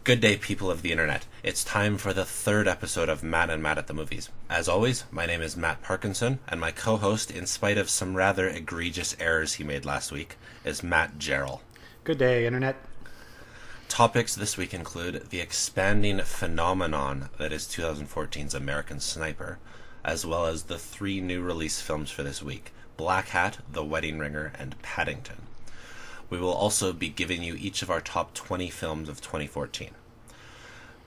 Good day, people of the internet. It's time for the third episode of Matt and Matt at the Movies. As always, my name is Matt Parkinson, and my co-host, in spite of some rather egregious errors he made last week, is Matt Jarrell. Good day, internet. Topics this week include the expanding phenomenon that is 2014's American Sniper, as well as the three new release films for this week, Blackhat, The Wedding Ringer, and Paddington. We will also be giving you each of our top 20 films of 2014.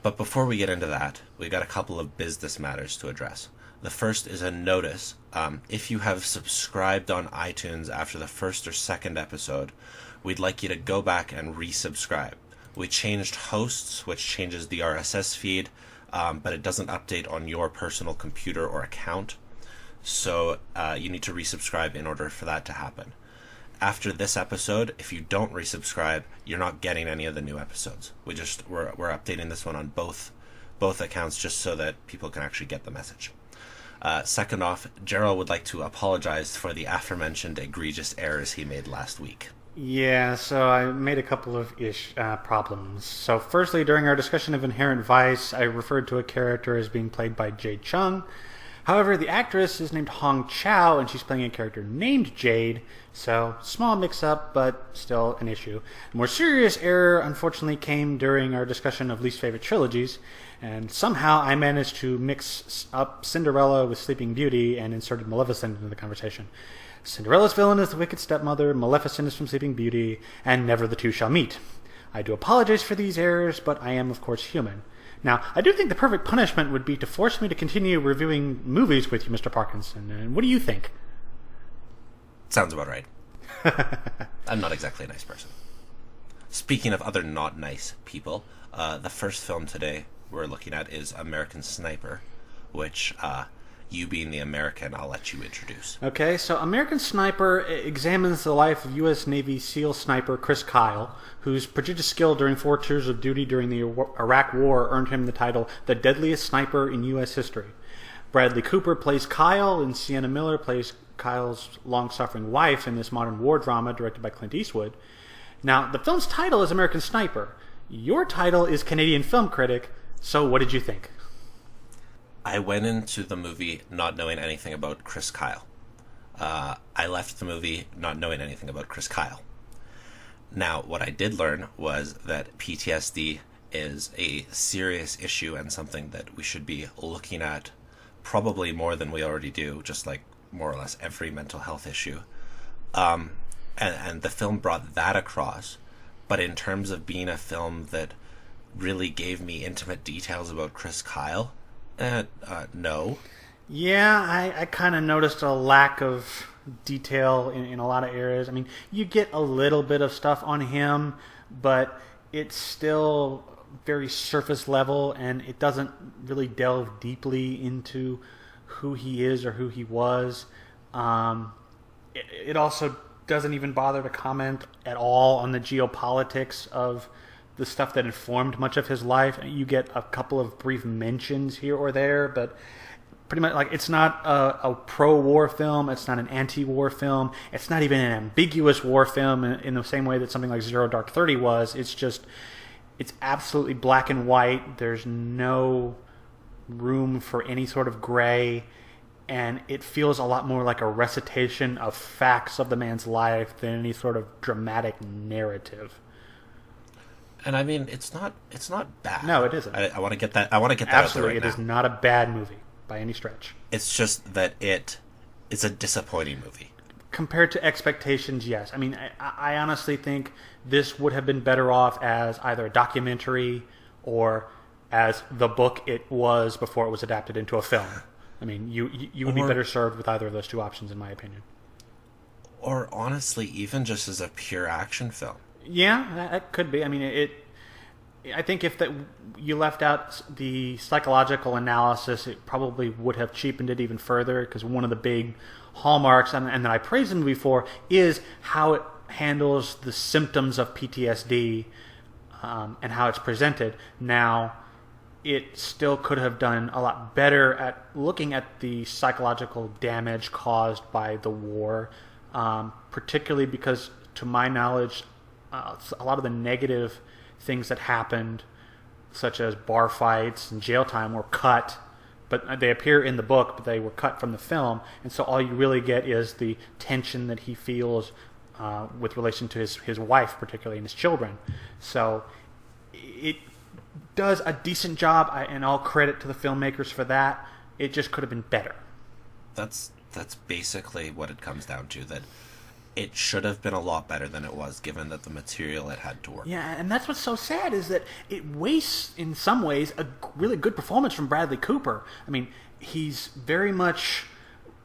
But before we get into that, we got a couple of business matters to address. The first is a notice. If you have subscribed on iTunes after the first or second episode, we'd like you to go back and resubscribe. We changed hosts, which changes the RSS feed, but it doesn't update on your personal computer or account. So you need to resubscribe in order for that to happen. After this episode, if you don't resubscribe, you're not getting any of the new episodes. We're updating this one on both accounts just so that people can actually get the message. Second off, Gerald would like to apologize for the aforementioned egregious errors he made last week. Yeah, so I made a couple of problems. So firstly, during our discussion of Inherent Vice, I referred to a character as being played by Jade Chung. However, the actress is named Hong Chow, and she's playing a character named Jade, so small mix-up, but still an issue. A more serious error, unfortunately, came during our discussion of least favorite trilogies, and somehow I managed to mix up Cinderella with Sleeping Beauty and inserted Maleficent into the conversation. Cinderella's villain is the wicked stepmother, Maleficent is from Sleeping Beauty, and never the two shall meet. I do apologize for these errors, but I am, of course, human. Now, I do think the perfect punishment would be to force me to continue reviewing movies with you, Mr. Parkinson. And what do you think? Sounds about right. I'm not exactly a nice person. Speaking of other not nice people, the first film today we're looking at is American Sniper, which, you being the American, I'll let you introduce. Okay, so American Sniper examines the life of U.S. Navy SEAL sniper Chris Kyle, whose prodigious skill during 4 tours of duty during the Iraq War earned him the title the deadliest sniper in U.S. history. Bradley Cooper plays Kyle, and Sienna Miller plays Kyle's long-suffering wife in this modern war drama directed by Clint Eastwood. Now, the film's title is American Sniper. Your title is Canadian Film Critic, so what did you think? I went into the movie not knowing anything about Chris Kyle. I left the movie not knowing anything about Chris Kyle. Now, what I did learn was that PTSD is a serious issue and something that we should be looking at probably more than we already do, just like more or less every mental health issue. And the film brought that across. But in terms of being a film that really gave me intimate details about Chris Kyle, no. Yeah, I kind of noticed a lack of detail in a lot of areas. I mean, you get a little bit of stuff on him, but it's still very surface level, and it doesn't really delve deeply into who he is or who he was. It also doesn't even bother to comment at all on the geopolitics of the stuff that informed much of his life. You get a couple of brief mentions here or there, but pretty much, like, it's not a pro-war film, it's not an anti-war film, it's not even an ambiguous war film in the same way that something like Zero Dark 30 was. It's absolutely black and white. There's no room for any sort of gray, and it feels a lot more like a recitation of facts of the man's life than any sort of dramatic narrative. And I mean, it's not bad. No, it isn't. I want to get that. I want to get that Absolutely, out there it is not a bad movie by any stretch. It's just that it is a disappointing movie compared to expectations. Yes, I mean, I honestly think this would have been better off as either a documentary or as the book it was before it was adapted into a film. I mean, you would be better served with either of those two options, in my opinion. Or honestly, even just as a pure action film. Yeah, that could be. I mean, I think if you left out the psychological analysis, it probably would have cheapened it even further, because one of the big hallmarks, and that I praised the movie for, is how it handles the symptoms of PTSD and how it's presented. Now, it still could have done a lot better at looking at the psychological damage caused by the war, particularly because, to my knowledge, a lot of the negative things that happened such as bar fights and jail time, were cut. But they appear in the book, but they were cut from the film. And so all you really get is the tension that he feels with relation to his wife, particularly, and his children. So it does a decent job, and all credit to the filmmakers for that. It just could have been better. That's basically what it comes down to, that it should have been a lot better than it was, given that the material it had to work. Yeah, and that's what's so sad, is that it wastes, in some ways, a really good performance from Bradley Cooper. I mean, he's very much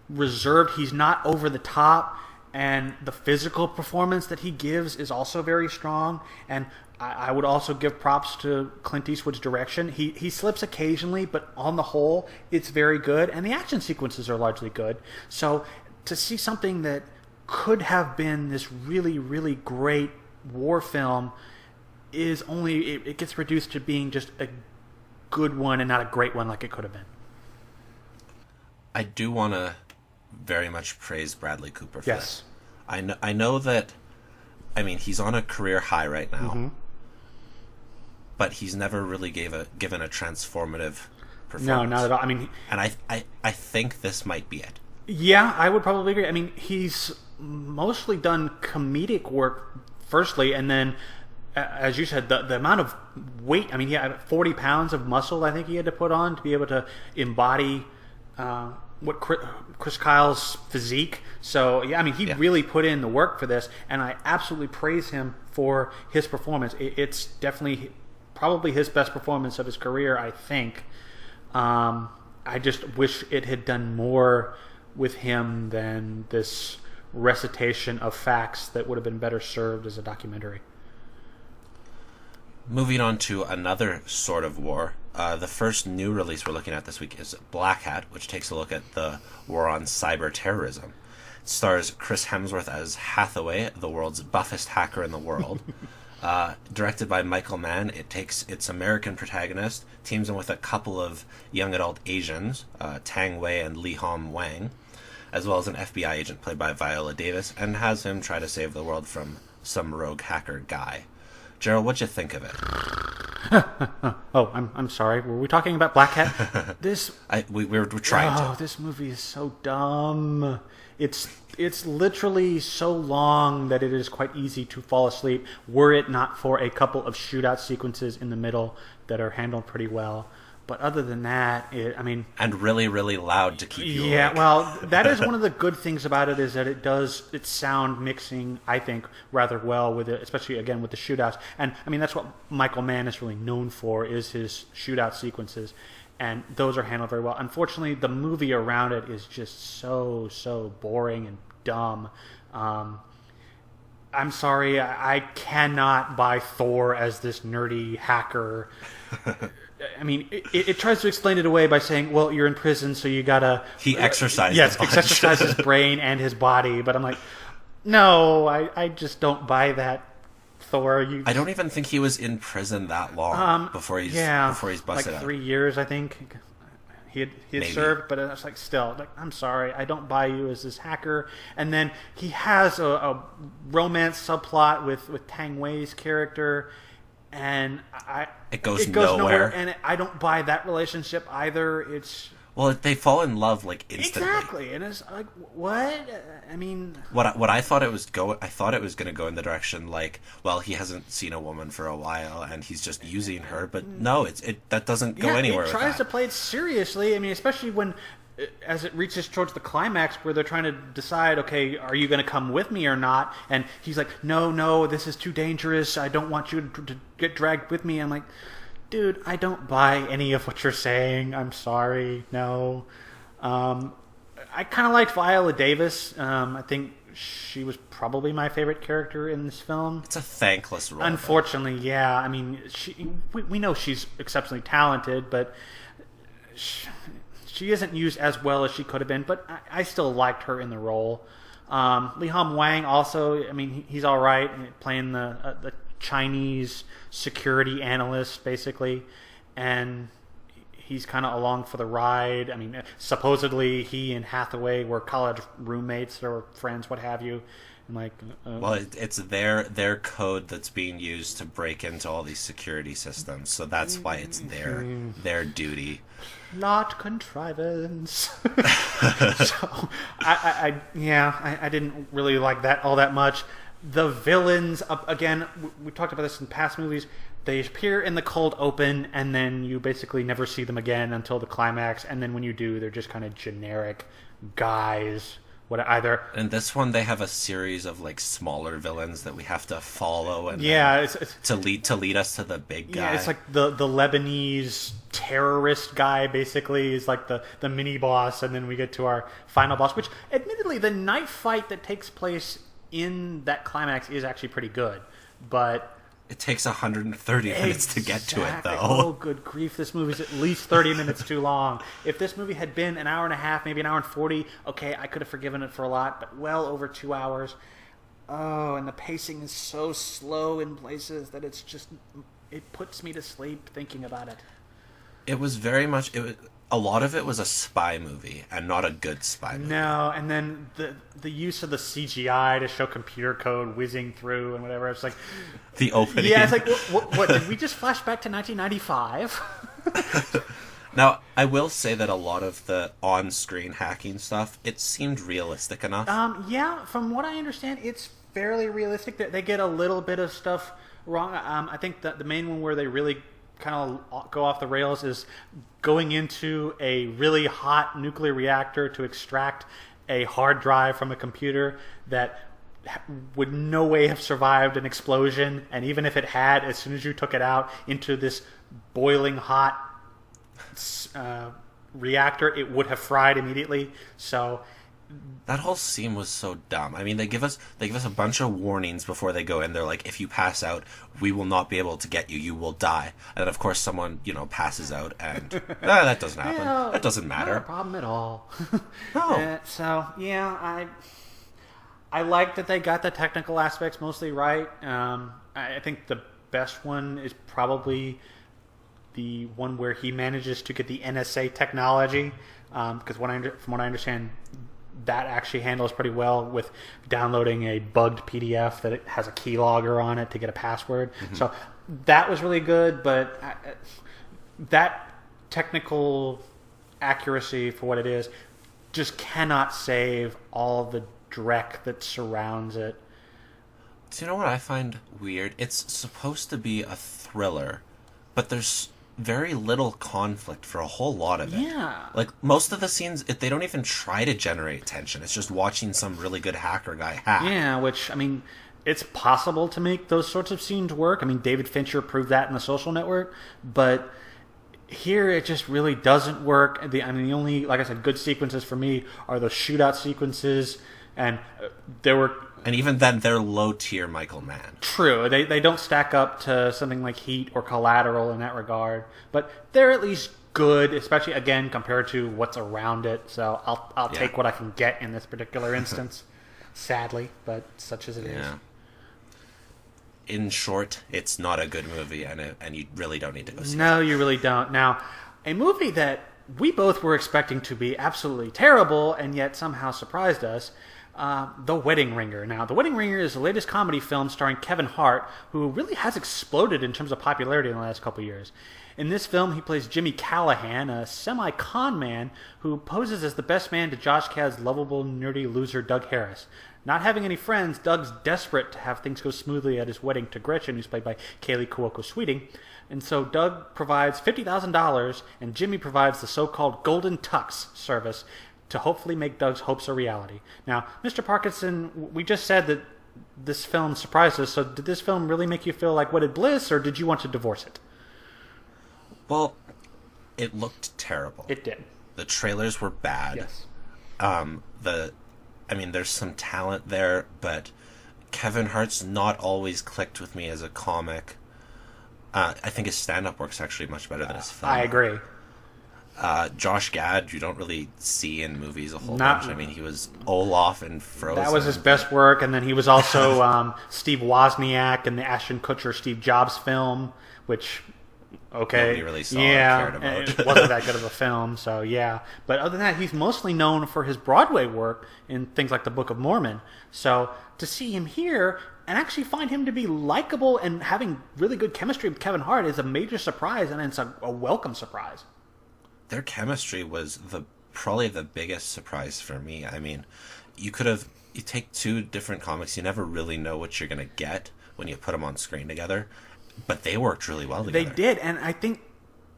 reserved. He's not over the top, and the physical performance that he gives is also very strong. And I would also give props to Clint Eastwood's direction. He slips occasionally, but on the whole, it's very good, and the action sequences are largely good. So to see something that could have been this really, really great war film is only, it gets reduced to being just a good one and not a great one like it could have been. I do want to very much praise Bradley Cooper for Yes. this. I know that, I mean, he's on a career high right now, Mm-hmm. but he's never really given a transformative performance. No, not at all. I mean, And I think this might be it. yeah, I would probably agree. I mean, he's mostly done comedic work, firstly, and then, as you said, the amount of weight. I mean, he had 40 pounds of muscle, I think he had to put on to be able to embody what Chris Kyle's physique. So, yeah, I mean, he really put in the work for this, and I absolutely praise him for his performance. It's definitely probably his best performance of his career, I think. I just wish it had done more with him than this recitation of facts that would have been better served as a documentary. Moving on to another sort of war. The first new release we're looking at this week is Blackhat, which takes a look at the war on cyber terrorism. It stars Chris Hemsworth as Hathaway, the world's buffest hacker in the world. Directed by Michael Mann, it takes its American protagonist, teams him with a couple of young adult Asians, Tang Wei and Lee Hom Wang, as well as an FBI agent played by Viola Davis, and has him try to save the world from some rogue hacker guy. Gerald, what'd you think of it? Oh, I'm sorry. Were we talking about Blackhat? We're trying to. Oh, this movie is so dumb. It's literally so long that it is quite easy to fall asleep, were it not for a couple of shootout sequences in the middle that are handled pretty well. But other than that, and really, really loud to keep you yeah, awake. well, that is one of the good things about it, is that its sound mixing, I think, rather well with it, especially, again, with the shootouts. And, I mean, that's what Michael Mann is really known for, is his shootout sequences. And those are handled very well. Unfortunately, the movie around it is just so boring and dumb. I'm sorry, I cannot buy Thor as this nerdy hacker. I mean, it tries to explain it away by saying, well, you're in prison, so you gotta... He exercises exercises his brain and his body. But I'm like, no, I just don't buy that, Thor. I don't even think he was in prison that long before he's busted like out. 3 years, I think. He had served, but it's like, still, like, I'm sorry, I don't buy you as this hacker. And then he has a romance subplot with Tang Wei's character, and it goes nowhere. And I don't buy that relationship either. Well, they fall in love like instantly. Exactly, and it's like, what? I mean, what I thought it was going to go in the direction like, well, he hasn't seen a woman for a while and he's just using her, but no, that doesn't go anywhere. It tries to play it seriously. I mean, especially when, as it reaches towards the climax where they're trying to decide, okay, are you going to come with me or not? And he's like, no, this is too dangerous. I don't want you to get dragged with me. I'm like, dude, I don't buy any of what you're saying. I'm sorry. No. I kind of liked Viola Davis. I think she was probably my favorite character in this film. It's a thankless role. Unfortunately, yeah. I mean, we know she's exceptionally talented, but she isn't used as well as she could have been. But I still liked her in the role. Lee Hom Wang also, I mean, he's all right playing the Chinese security analyst, basically, and he's kind of along for the ride. I mean, supposedly he and Hathaway were college roommates or friends, what have you, I'm like, well, it's their code that's being used to break into all these security systems, so that's why it's their duty. Plot contrivance. So, I didn't really like that all that much. The villains, again, we talked about this in past movies. They appear in the cold open, and then you basically never see them again until the climax. And then when you do, they're just kind of generic guys. In this one, they have a series of like smaller villains that we have to follow, and it's to lead us to the big guy. Yeah, it's like the Lebanese terrorist guy. Basically, is like the mini boss, and then we get to our final boss. Which, admittedly, the knife fight that takes place in that climax is actually pretty good, but it takes 130 minutes to get to it, though. Oh, good grief. This movie's at least 30 minutes too long. If this movie had been an hour and a half, maybe an hour and 40, okay, I could have forgiven it for a lot, but well over 2 hours. Oh, and the pacing is so slow in places that it puts me to sleep thinking about it. It was very much... a lot of it was a spy movie, and not a good spy movie. No, and then the use of the CGI to show computer code whizzing through and whatever. It's like... The opening. Yeah, it's like, what did we just flash back to 1995? Now, I will say that a lot of the on-screen hacking stuff, it seemed realistic enough. Yeah, from what I understand, it's fairly realistic. They get a little bit of stuff wrong. I think that the main one where they really kind of go off the rails is going into a really hot nuclear reactor to extract a hard drive from a computer that would no way have survived an explosion, and even if it had, as soon as you took it out into this boiling hot reactor, it would have fried immediately. So that whole scene was so dumb. I mean, they give us a bunch of warnings before they go in. They're like, if you pass out, we will not be able to get you. You will die. And then, of course, someone passes out, and that doesn't happen. Yeah, that doesn't matter. Not a problem at all. No. So yeah, I like that they got the technical aspects mostly right. I think the best one is probably the one where he manages to get the NSA technology, because from what I understand, that actually handles pretty well with downloading a bugged PDF that it has a keylogger on it to get a password. Mm-hmm. So that was really good, but that technical accuracy for what it is just cannot save all the dreck that surrounds it. Do you know what I find weird? It's supposed to be a thriller, but there's very little conflict for a whole lot of it. Yeah. Like, most of the scenes, they don't even try to generate tension. It's just watching some really good hacker guy hack. Yeah, which, I mean, it's possible to make those sorts of scenes work. I mean, David Fincher proved that in The Social Network, but here it just really doesn't work. The only, like I said, good sequences for me are those shootout sequences, and there were... And even then, they're low-tier Michael Mann. True. They don't stack up to something like Heat or Collateral in that regard. But they're at least good, especially, again, compared to what's around it. So I'll take what I can get in this particular instance, sadly, but such as it is. In short, it's not a good movie, and you really don't need to go see it. No, you really don't. Now, a movie that we both were expecting to be absolutely terrible and yet somehow surprised us, The Wedding Ringer. Now, The Wedding Ringer is the latest comedy film starring Kevin Hart, who really has exploded in terms of popularity in the last couple of years. In this film, he plays Jimmy Callahan, a semi-con man who poses as the best man to Josh Cad's lovable, nerdy loser Doug Harris. Not having any friends, Doug's desperate to have things go smoothly at his wedding to Gretchen, who's played by Kaylee Cuoco Sweeting. And so Doug provides $50,000, and Jimmy provides the so-called Golden Tux service to hopefully make Doug's hopes a reality. Now, Mr. Parkinson, we just said that this film surprised us, so did this film really make you feel like wedded bliss, or did you want to divorce it? Well, it looked terrible. It did. The trailers were bad. Yes. There's some talent there, but Kevin Hart's not always clicked with me as a comic. I think his stand-up works actually much better than his film. I agree. Josh Gad, you don't really see in movies a whole bunch. I mean, he was Olaf in Frozen. That was his best work, and then he was also Steve Wozniak in the Ashton Kutcher Steve Jobs film, which, okay, nobody really saw or yeah, cared about. it wasn't that good of a film, so yeah. But other than that, he's mostly known for his Broadway work in things like The Book of Mormon. So to see him here and actually find him to be likable and having really good chemistry with Kevin Hart is a major surprise, and it's a welcome surprise. Their chemistry was probably the biggest surprise for me. I mean, you take two different comics, you never really know what you're going to get when you put them on screen together, but they worked really well together. They did, and I think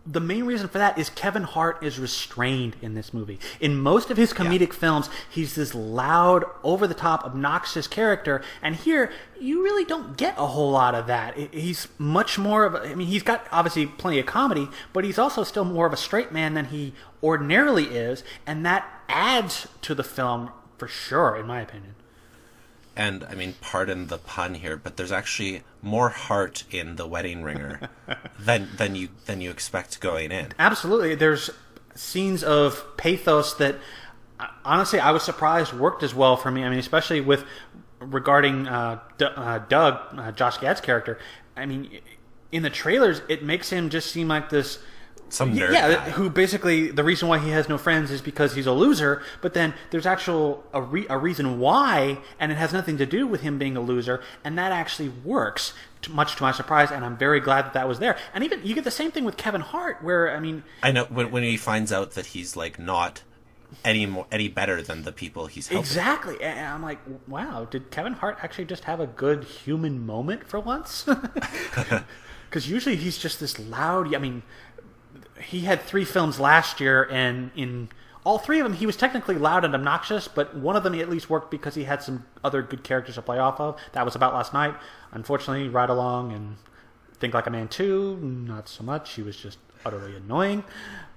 the main reason for that is Kevin Hart is restrained in this movie. In most of his comedic films, he's this loud, over-the-top, obnoxious character, and here, you really don't get a whole lot of that. He's much more of a... I mean, he's got, obviously, plenty of comedy, but he's also still more of a straight man than he ordinarily is, and that adds to the film for sure, in my opinion. And, I mean, pardon the pun here, but there's actually more heart in The Wedding Ringer than you expect going in. Absolutely. There's scenes of pathos that, honestly, I was surprised worked as well for me. I mean, especially regarding Doug, Josh Gad's character. I mean, in the trailers, it makes him just seem like this... Some nerd guy. Who basically, the reason why he has no friends is because he's a loser, but then there's a reason why, and it has nothing to do with him being a loser, and that actually works, much to my surprise, and I'm very glad that was there. And even, you get the same thing with Kevin Hart, where, I mean... I know, when he finds out that he's, like, not any better than the people he's helping. Exactly, and I'm like, wow, did Kevin Hart actually just have a good human moment for once? Because usually he's just this loud, I mean... He had 3 films last year, and in all 3 of them, he was technically loud and obnoxious, but one of them at least worked because he had some other good characters to play off of. That was About Last Night. Unfortunately, Ride Along and Think Like a Man 2, not so much. He was just utterly annoying.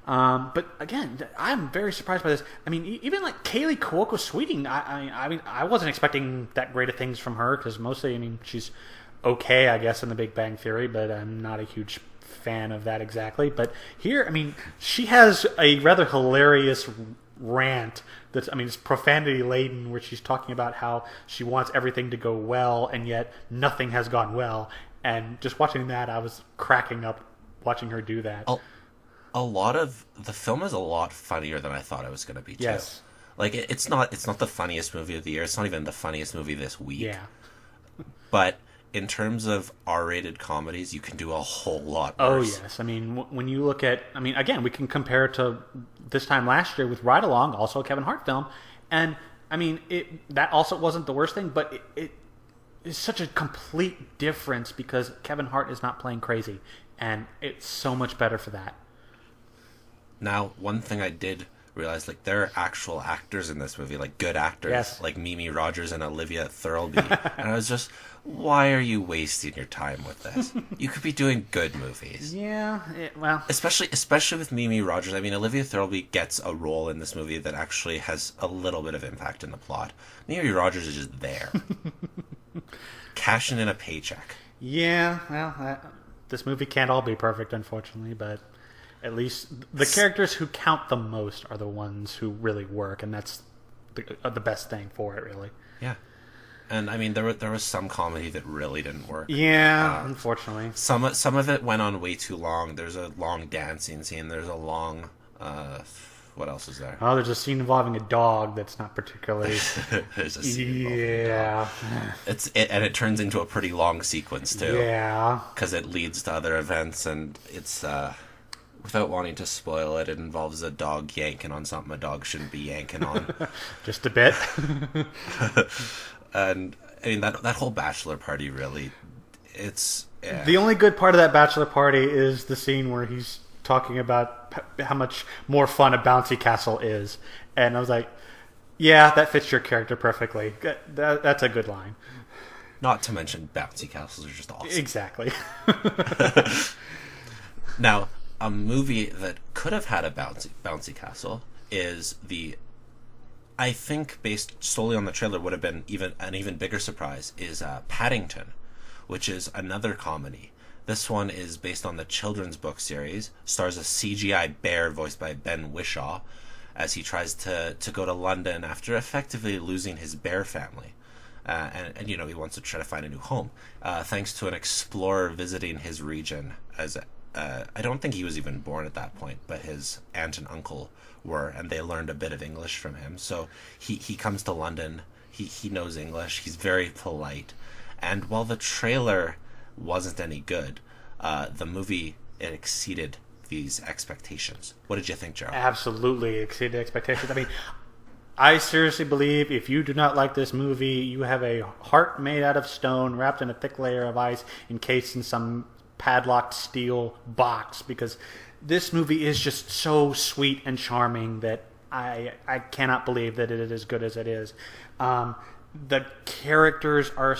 But again, I'm very surprised by this. I mean, even like Kaylee Cuoco Sweeting, I wasn't expecting that great of things from her, because mostly, I mean, she's okay, I guess, in The Big Bang Theory, but I'm not a huge fan of that exactly. But here, I mean, she has a rather hilarious rant that's, I mean, it's profanity laden, where she's talking about how she wants everything to go well, and yet nothing has gone well. And just watching that, I was cracking up watching her do that. A lot of the film is a lot funnier than I thought it was going to be too. Yes. Like, it's not the funniest movie of the year. It's not even the funniest movie this week. Yeah. But in terms of R-rated comedies, you can do a whole lot Oh, worse. yes. I mean, when you look at... I mean, again, we can compare it to this time last year with Ride Along, also a Kevin Hart film. And, I mean, that also wasn't the worst thing, but it is such a complete difference because Kevin Hart is not playing crazy. And it's so much better for that. Now, one thing I did realize, like, there are actual actors in this movie, like good actors, yes, like Mimi Rogers and Olivia Thirlby. And I was just... Why are you wasting your time with this? You could be doing good movies. Yeah, well... Especially with Mimi Rogers. I mean, Olivia Thirlby gets a role in this movie that actually has a little bit of impact in the plot. Mimi Rogers is just there. Cashing in a paycheck. Yeah, well, this movie can't all be perfect, unfortunately, but at least the characters who count the most are the ones who really work, and that's the best thing for it, really. Yeah. And I mean, there was some comedy that really didn't work. Yeah, unfortunately. Some of it went on way too long. There's a long dancing scene. There's a long... what else is there? Oh, there's a scene involving a dog that's not particularly... There's a scene involving a dog. And it turns into a pretty long sequence, too. Yeah. Because it leads to other events, and it's... without wanting to spoil it, it involves a dog yanking on something a dog shouldn't be yanking on. Just a bit. And I mean, that whole bachelor party, really, it's... Yeah. The only good part of that bachelor party is the scene where he's talking about how much more fun a bouncy castle is. And I was like, yeah, that fits your character perfectly. That's a good line. Not to mention bouncy castles are just awesome. Exactly. Now, a movie that could have had a bouncy castle is I think, based solely on the trailer, would have been an even bigger surprise, is Paddington, which is another comedy. This one is based on the children's book series, stars a CGI bear voiced by Ben Whishaw, as he tries to go to London after effectively losing his bear family. And he wants to try to find a new home, thanks to an explorer visiting his region as I don't think he was even born at that point, but his aunt and uncle were, and they learned a bit of English from him. So he comes to London. He knows English. He's very polite. And while the trailer wasn't any good, the movie, it exceeded these expectations. What did you think, Joe? Absolutely exceeded expectations. I mean, I seriously believe if you do not like this movie, you have a heart made out of stone, wrapped in a thick layer of ice, encased in some padlocked steel box, because this movie is just so sweet and charming that I cannot believe that it is as good as it is. The characters are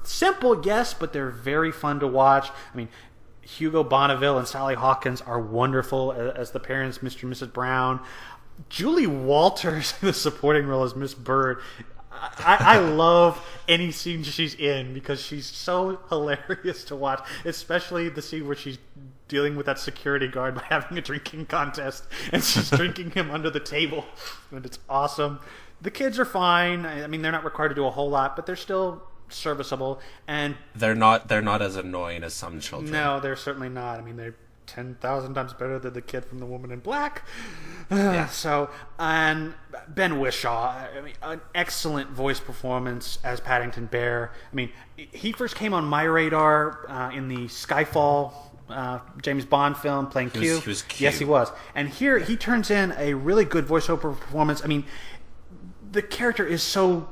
simple, yes, but they're very fun to watch. I mean, Hugo Bonneville and Sally Hawkins are wonderful as the parents, Mr. and Mrs. Brown. Julie Walters in the supporting role as Miss Bird. I love any scene she's in because she's so hilarious to watch, especially the scene where she's dealing with that security guard by having a drinking contest and she's drinking him under the table, and it's awesome. The kids are fine. I mean, they're not required to do a whole lot, but they're still serviceable, and they're not as annoying as some children. No, they're certainly not. I mean, they're 10,000 times better than the kid from The Woman in Black. Yeah. So, and Ben Whishaw, I mean, an excellent voice performance as Paddington Bear. I mean, he first came on my radar in the Skyfall James Bond film, playing Q. He was Q. Yes, he was. And here he turns in a really good voiceover performance. I mean, the character is so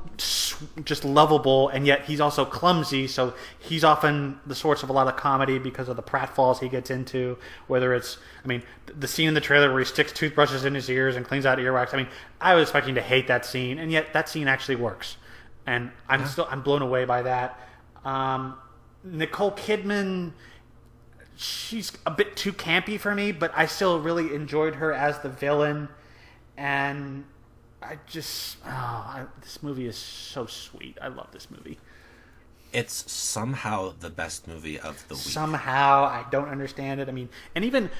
just lovable, and yet he's also clumsy, so he's often the source of a lot of comedy because of the pratfalls he gets into, whether it's, I mean, the scene in the trailer where he sticks toothbrushes in his ears and cleans out earwax. I mean, I was expecting to hate that scene, and yet that scene actually works. And I'm blown away by that. Nicole Kidman, she's a bit too campy for me, but I still really enjoyed her as the villain, and this movie is so sweet. I love this movie. It's somehow the best movie of the week. Somehow, I don't understand it. I mean, and even,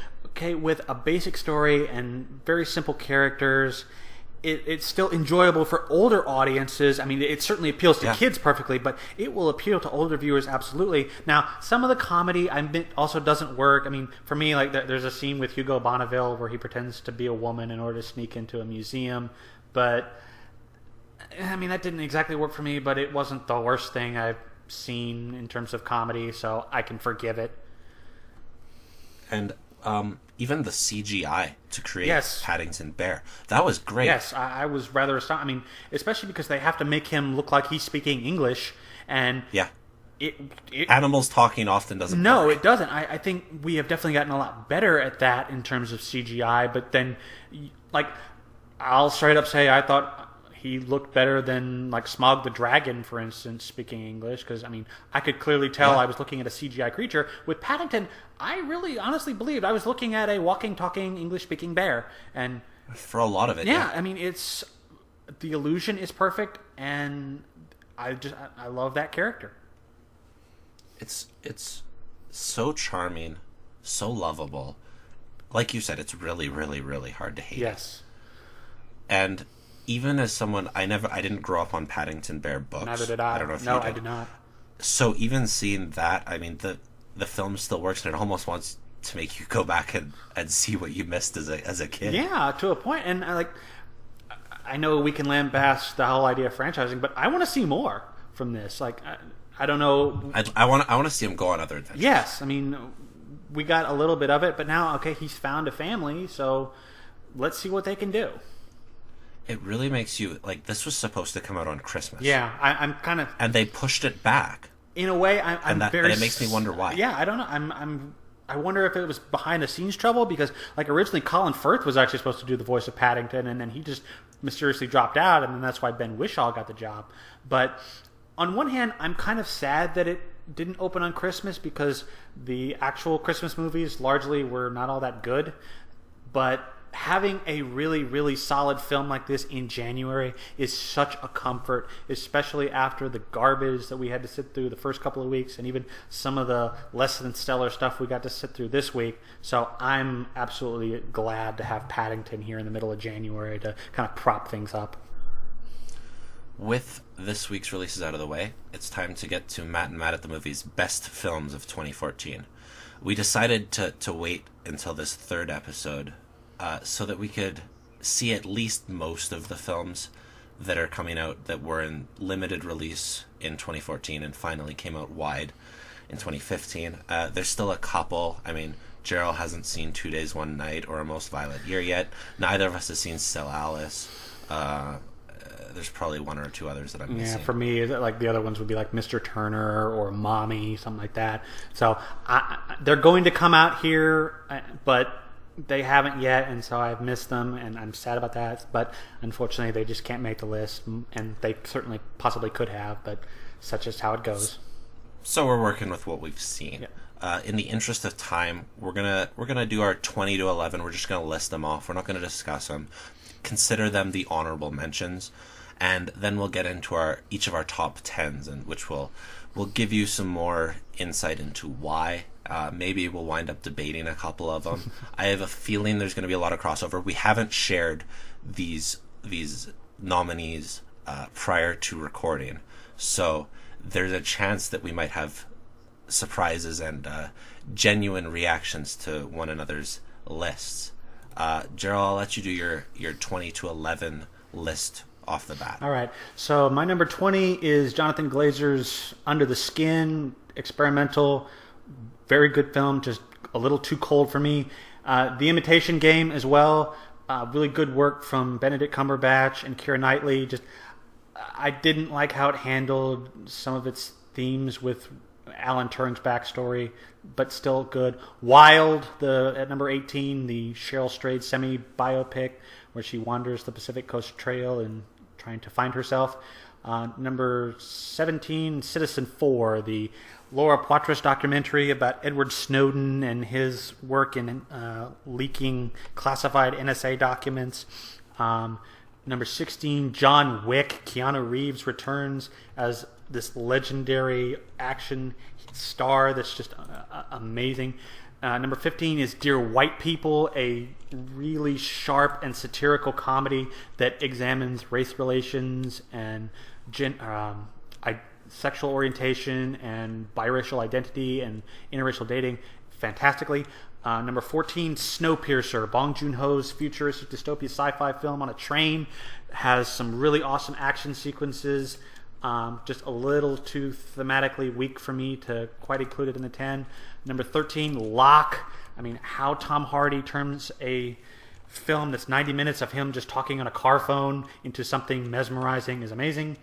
with a basic story and very simple characters, it's still enjoyable for older audiences. I mean, it certainly appeals to kids perfectly, but it will appeal to older viewers absolutely. Now, some of the comedy also doesn't work. I mean, for me, like there's a scene with Hugo Bonneville where he pretends to be a woman in order to sneak into a museum. But, I mean, that didn't exactly work for me, but it wasn't the worst thing I've seen in terms of comedy, so I can forgive it. And even the CGI to create Paddington Bear, that was great. Yes, I was rather astonished. I mean, especially because they have to make him look like he's speaking English, and animals talking often doesn't No, work. it doesn't. I think we have definitely gotten a lot better at that in terms of CGI, but then, like, I'll straight up say I thought he looked better than, like, Smaug the Dragon, for instance, speaking English, because, I mean, I could clearly tell I was looking at a CGI creature. With Paddington, I really honestly believed I was looking at a walking, talking, English-speaking bear. And for a lot of it, I mean, the illusion is perfect, and I love that character. It's so charming, so lovable. Like you said, it's really, really, really hard to hate. Yes. And even as someone, I didn't grow up on Paddington Bear books. Neither did I. I don't know if no, you did. I did not. So even seeing that, I mean, the film still works, and it almost wants to make you go back and see what you missed as a kid. Yeah, to a point. And I know we can lambast the whole idea of franchising, but I want to see more from this. Like, I don't know. I want to see him go on other adventures. Yes, I mean, we got a little bit of it, but now, he's found a family, so let's see what they can do. It really makes you, like, this was supposed to come out on Christmas. Yeah, I'm kind of... And they pushed it back. In a way, and it makes me wonder why. Yeah, I don't know. I wonder if it was behind-the-scenes trouble, because, like, originally Colin Firth was actually supposed to do the voice of Paddington, and then he just mysteriously dropped out, and then that's why Ben Whishaw got the job. But on one hand, I'm kind of sad that it didn't open on Christmas, because the actual Christmas movies largely were not all that good. But having a really, really solid film like this in January is such a comfort, especially after the garbage that we had to sit through the first couple of weeks, and even some of the less than stellar stuff we got to sit through this week. So I'm absolutely glad to have Paddington here in the middle of January to kind of prop things up. With this week's releases out of the way, it's time to get to Matt and Matt at the Movies' best films of 2014. we decided to wait until this third episode so that we could see at least most of the films that are coming out that were in limited release in 2014 and finally came out wide in 2015. There's still a couple. I mean, Gerald hasn't seen 2 Days, One Night or A Most Violent Year yet. Neither of us has seen Still Alice. There's probably one or two others that I'm missing. Yeah, for me, like the other ones would be like Mr. Turner or Mommy, something like that. So they're going to come out here, but they haven't yet, and so I've missed them, and I'm sad about that. But unfortunately, they just can't make the list, and they certainly possibly could have, but such is how it goes. So we're working with what we've seen. Yeah. In the interest of time, we're gonna do our 20 to 11. We're just gonna list them off. We're not gonna discuss them. Consider them the honorable mentions, and then we'll get into each of our top 10s, and which will give you some more insight into why. Maybe we'll wind up debating a couple of them. I have a feeling there's going to be a lot of crossover. We haven't shared these nominees prior to recording, so there's a chance that we might have surprises and genuine reactions to one another's lists. Gerald, I'll let you do your 20 to 11 list off the bat. All right. So my number 20 is Jonathan Glazer's Under the Skin, experimental, very good film, just a little too cold for me. The Imitation Game as well, really good work from Benedict Cumberbatch and Keira Knightley. Just I didn't like how it handled some of its themes with Alan Turing's backstory, but still good. Wild, at number 18, the Cheryl Strayed semi-biopic where she wanders the Pacific Coast Trail and trying to find herself. Number 17, Citizen 4, the Laura Poitras documentary about Edward Snowden and his work in leaking classified NSA documents. Number 16, John Wick. Keanu Reeves returns as this legendary action star that's just amazing. Number 15 is Dear White People, a really sharp and satirical comedy that examines race relations and sexual orientation and biracial identity and interracial dating fantastically. Number 14, Snowpiercer, Bong Joon-ho's futuristic dystopia sci-fi film on a train, has some really awesome action sequences. Just a little too thematically weak for me to quite include it in the 10. Number 13, Locke. I mean, how Tom Hardy turns a film that's 90 minutes of him just talking on a car phone into something mesmerizing is amazing.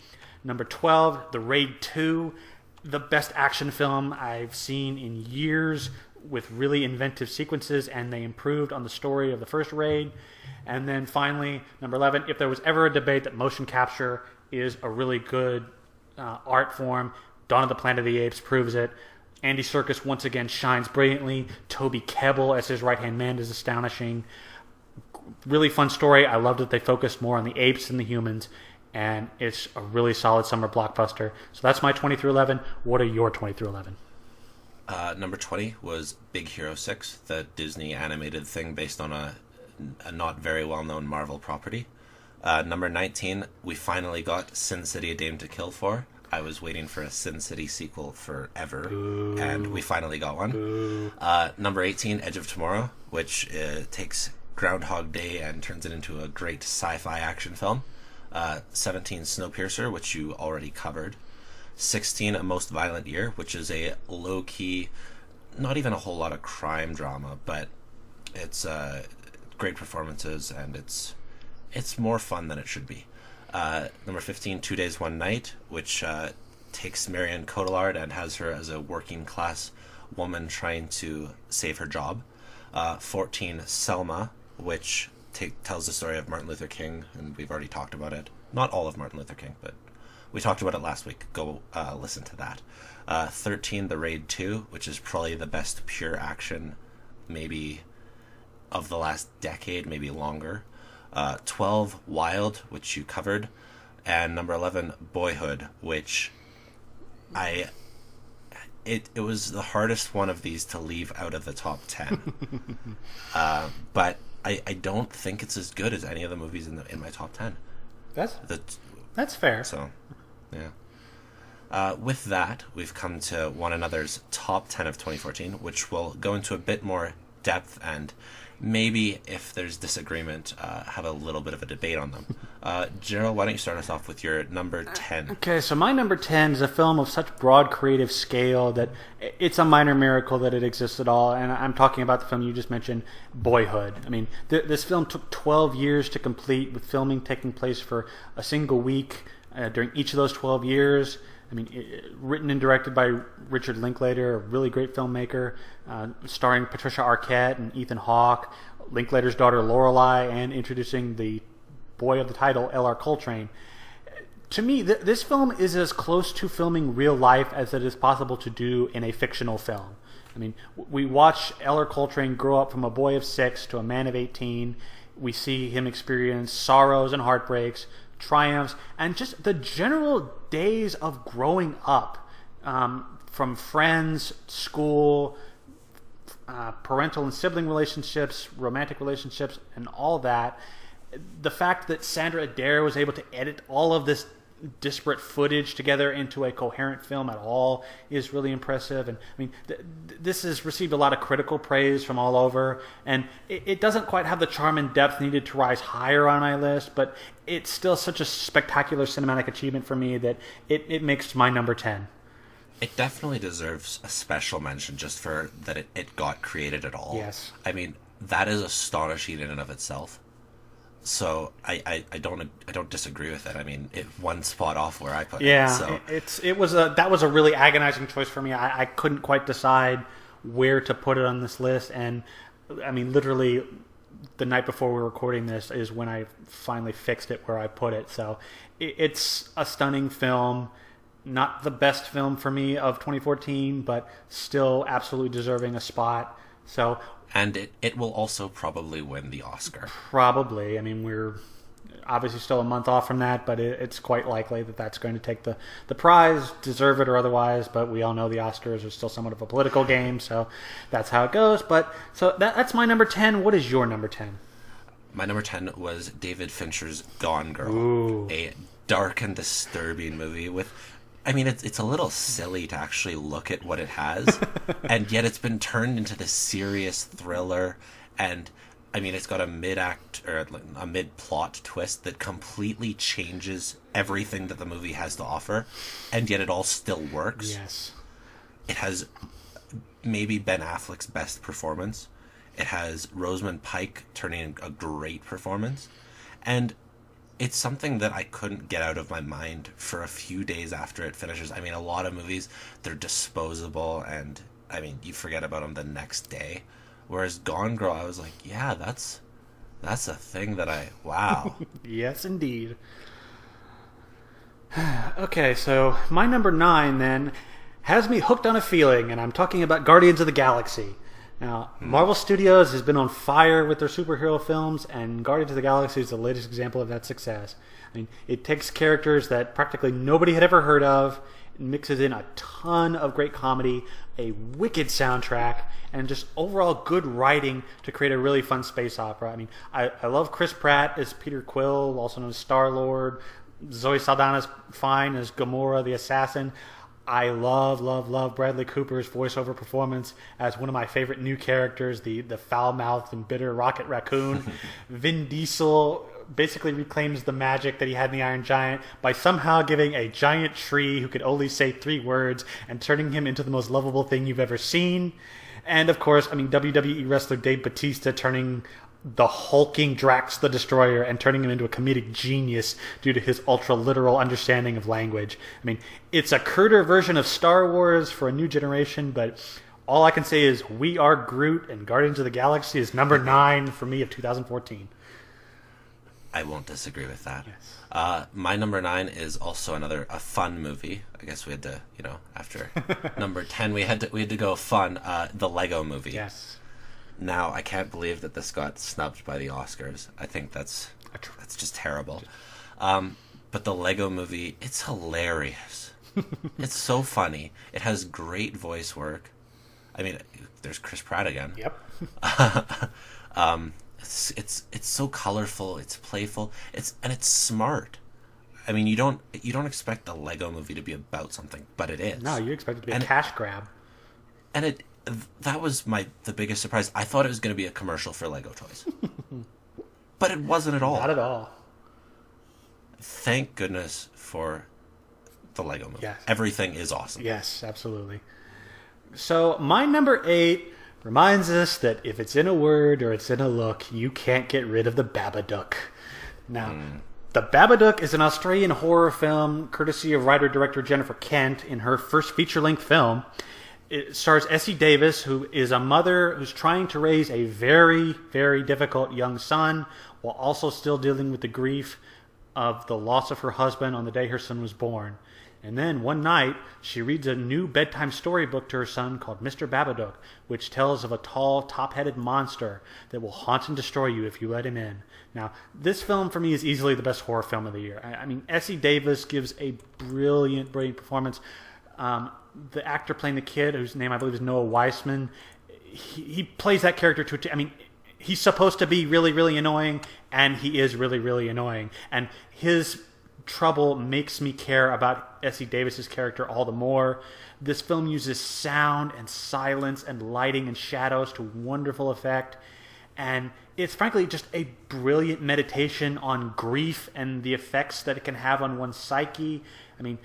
Number 12, The Raid 2, the best action film I've seen in years, with really inventive sequences, and they improved on the story of the first Raid. And then finally, number 11, if there was ever a debate that motion capture is a really good art form, Dawn of the Planet of the Apes proves it. Andy Serkis once again shines brilliantly. Toby Kebbell as his right-hand man is astonishing. Really fun story. I loved that they focused more on the apes than the humans, and it's a really solid summer blockbuster. So that's my 20 through 11. What are your 20 through 11? Number 20 was Big Hero 6, the Disney animated thing based on a not very well-known Marvel property. Number 19, we finally got Sin City: A Dame to Kill For. I was waiting for a Sin City sequel forever, and we finally got one. Number 18, Edge of Tomorrow, which takes Groundhog Day and turns it into a great sci-fi action film. 17, Snowpiercer, which you already covered. 16, A Most Violent Year, which is a low-key, not even a whole lot of crime drama, but it's great performances, and it's more fun than it should be. Number 15, 2 Days, One Night, which takes Marion Cotillard and has her as a working-class woman trying to save her job. 14, Selma, which tells the story of Martin Luther King, and we've already talked about it. Not all of Martin Luther King, but we talked about it last week. Go listen to that. 13, The Raid 2, which is probably the best pure action, maybe of the last decade, maybe longer. 12, Wild, which you covered. And number 11, Boyhood, which it was the hardest one of these to leave out of the top 10. But I don't think it's as good as any of the movies in my top 10. That's fair. So, yeah. With that, we've come to one another's top 10 of 2014, which will go into a bit more depth and maybe, if there's disagreement, have a little bit of a debate on them. Gerald, why don't you start us off with your number 10? Okay, so my number 10 is a film of such broad creative scale that it's a minor miracle that it exists at all, and I'm talking about the film you just mentioned, Boyhood. I mean, this film took 12 years to complete, with filming taking place for a single week during each of those 12 years. I mean, written and directed by Richard Linklater, a really great filmmaker, starring Patricia Arquette and Ethan Hawke, Linklater's daughter Lorelai, and introducing the boy of the title, L.R. Coltrane. To me, this film is as close to filming real life as it is possible to do in a fictional film. I mean, we watch L.R. Coltrane grow up from a boy of 6 to a man of 18. We see him experience sorrows and heartbreaks, triumphs, and just the general days of growing up, from friends, school, parental and sibling relationships, romantic relationships, and all that. The fact that Sandra Adair was able to edit all of this disparate footage together into a coherent film at all is really impressive. And I mean, this has received a lot of critical praise from all over, and it doesn't quite have the charm and depth needed to rise higher on my list, but it's still such a spectacular cinematic achievement for me that it makes my number 10. It definitely deserves a special mention just for that it got created at all. Yes. I mean, that is astonishing in and of itself. So I don't disagree with it. I mean, it one spot off where I put it. Yeah, So that was a really agonizing choice for me. I couldn't quite decide where to put it on this list, and I mean, literally, the night before we were recording this is when I finally fixed it where I put it. So it's a stunning film. Not the best film for me of 2014, but still absolutely deserving a spot. So. And it will also probably win the Oscar. Probably. I mean, we're obviously still a month off from that, but it's quite likely that that's going to take the prize, deserve it or otherwise. But we all know the Oscars are still somewhat of a political game, so that's how it goes. But so that's my number 10. What is your number 10? My number 10 was David Fincher's Gone Girl. Ooh. A dark and disturbing movie with... I mean, it's a little silly to actually look at what it has, and yet it's been turned into this serious thriller, and I mean, it's got a mid-act or a mid-plot twist that completely changes everything that the movie has to offer, and yet it all still works. Yes. It has maybe Ben Affleck's best performance. It has Rosamund Pike turning in a great performance, and it's something that I couldn't get out of my mind for a few days after it finishes. I mean, a lot of movies, they're disposable, and, I mean, you forget about them the next day. Whereas Gone Girl, I was like, yeah, that's a thing that wow. Yes, indeed. Okay, so my number 9, then, has me hooked on a feeling, and I'm talking about Guardians of the Galaxy. Now, Marvel Studios has been on fire with their superhero films, and Guardians of the Galaxy is the latest example of that success. I mean, it takes characters that practically nobody had ever heard of, mixes in a ton of great comedy, a wicked soundtrack, and just overall good writing to create a really fun space opera. I mean, I love Chris Pratt as Peter Quill, also known as Star-Lord. Zoe Saldana's fine as Gamora the Assassin. I love Bradley Cooper's voiceover performance as one of my favorite new characters, the foul-mouthed and bitter Rocket Raccoon. Vin Diesel basically reclaims the magic that he had in the Iron Giant by somehow giving a giant tree who could only say 3 words and turning him into the most lovable thing you've ever seen. And of course, I mean, WWE wrestler Dave Bautista turning the hulking Drax the Destroyer and turning him into a comedic genius due to his ultra-literal understanding of language. I mean, it's a cruder version of Star Wars for a new generation, but all I can say is We Are Groot, and Guardians of the Galaxy is number 9 for me of 2014. I won't disagree with that. Yes. My number 9 is also a fun movie. I guess we had to, after number 10, we had to go fun. The Lego Movie. Yes. Now, I can't believe that this got snubbed by the Oscars. I think that's just terrible. But the Lego Movie, it's hilarious. It's so funny. It has great voice work. I mean, there's Chris Pratt again. Yep. It's so colorful. It's playful. It's smart. I mean, you don't expect a Lego movie to be about something, but it is. No, you expect it to be a cash grab. And that was the biggest surprise. I thought it was going to be a commercial for Lego toys. But it wasn't at all. Not at all. Thank goodness for the Lego movie. Yes. Everything is awesome. Yes, absolutely. So my number 8 reminds us that if it's in a word or it's in a look, you can't get rid of the Babadook. Now, The Babadook is an Australian horror film courtesy of writer-director Jennifer Kent in her first feature-length film. It stars Essie Davis, who is a mother who's trying to raise a very, very difficult young son while also still dealing with the grief of the loss of her husband on the day her son was born. And then one night, she reads a new bedtime storybook to her son called Mr. Babadook, which tells of a tall, top-headed monster that will haunt and destroy you if you let him in. Now, this film for me is easily the best horror film of the year. I mean, Essie Davis gives a brilliant, brilliant performance. The actor playing the kid, whose name I believe is Noah Weissman, he plays that character to. I mean, he's supposed to be really, really annoying, and he is really, really annoying. And his trouble makes me care about Essie Davis's character all the more. This film uses sound and silence and lighting and shadows to wonderful effect. And it's frankly just a brilliant meditation on grief and the effects that it can have on one's psyche. I mean,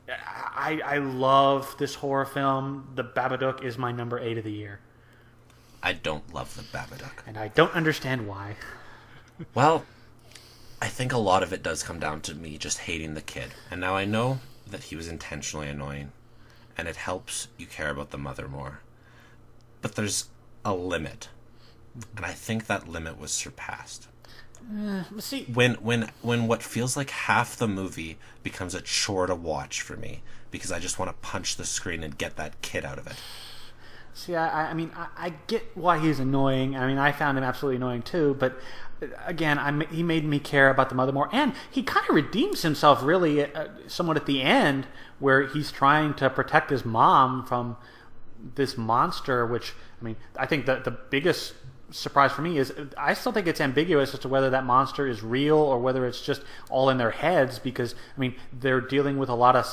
I love this horror film. The Babadook is my number 8 of the year. I don't love The Babadook. And I don't understand why. Well, I think a lot of it does come down to me just hating the kid. And now I know that he was intentionally annoying, and it helps you care about the mother more. But there's a limit. And I think that limit was surpassed. See, when what feels like half the movie becomes a chore to watch for me because I just want to punch the screen and get that kid out of it. See, I mean, I get why he's annoying. I mean, I found him absolutely annoying too. But again, he made me care about the mother more, and he kind of redeems himself really somewhat at the end, where he's trying to protect his mom from this monster. Which, I mean, I think the biggest surprise for me is I still think it's ambiguous as to whether that monster is real or whether it's just all in their heads, because I mean they're dealing with a lot of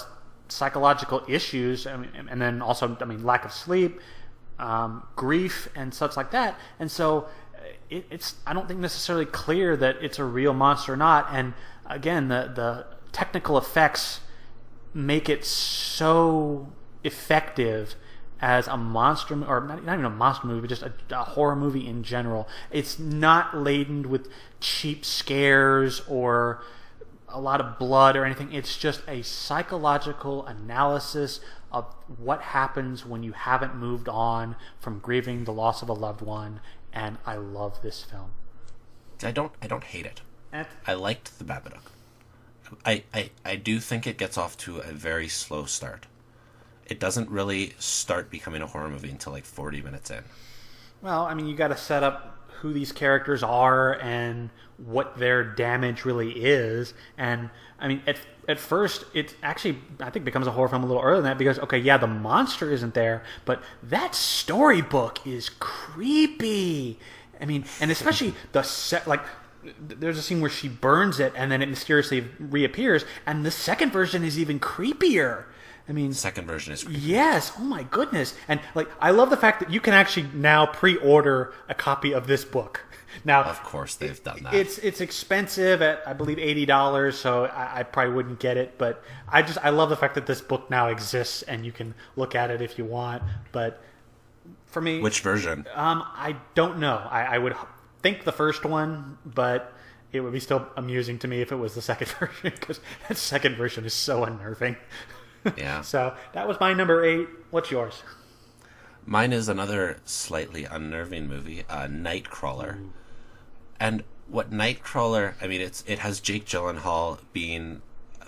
psychological issues, I mean, and then also lack of sleep, grief and such like that, and so it's I don't think necessarily clear that it's a real monster or not. And again, the technical effects make it so effective as a monster, or not even a monster movie, but just a horror movie in general. It's not laden with cheap scares or a lot of blood or anything. It's just a psychological analysis of what happens when you haven't moved on from grieving the loss of a loved one, and I love this film. I don't hate it. I liked The Babadook. I do think it gets off to a very slow start. It doesn't really start becoming a horror movie until like 40 minutes in. Well, I mean, you got to set up who these characters are and what their damage really is. And I mean, at first, it actually, I think, becomes a horror film a little earlier than that, because, okay, yeah, the monster isn't there, but that storybook is creepy. I mean, and especially there's a scene where she burns it and then it mysteriously reappears, and the second version is even creepier. I mean, the second version is creepy. Yes. Oh my goodness. And I love the fact that you can actually now pre-order a copy of this book. Now, of course, they've done that. It's expensive at, I believe, $80, so I probably wouldn't get it. But I love the fact that this book now exists and you can look at it if you want. But for me, which version? I don't know. I would think the first one, but it would be still amusing to me if it was the second version, because that second version is so unnerving. Yeah. So that was my number 8. What's yours? Mine is another slightly unnerving movie, Nightcrawler. Ooh. And what Nightcrawler, I mean, it has Jake Gyllenhaal being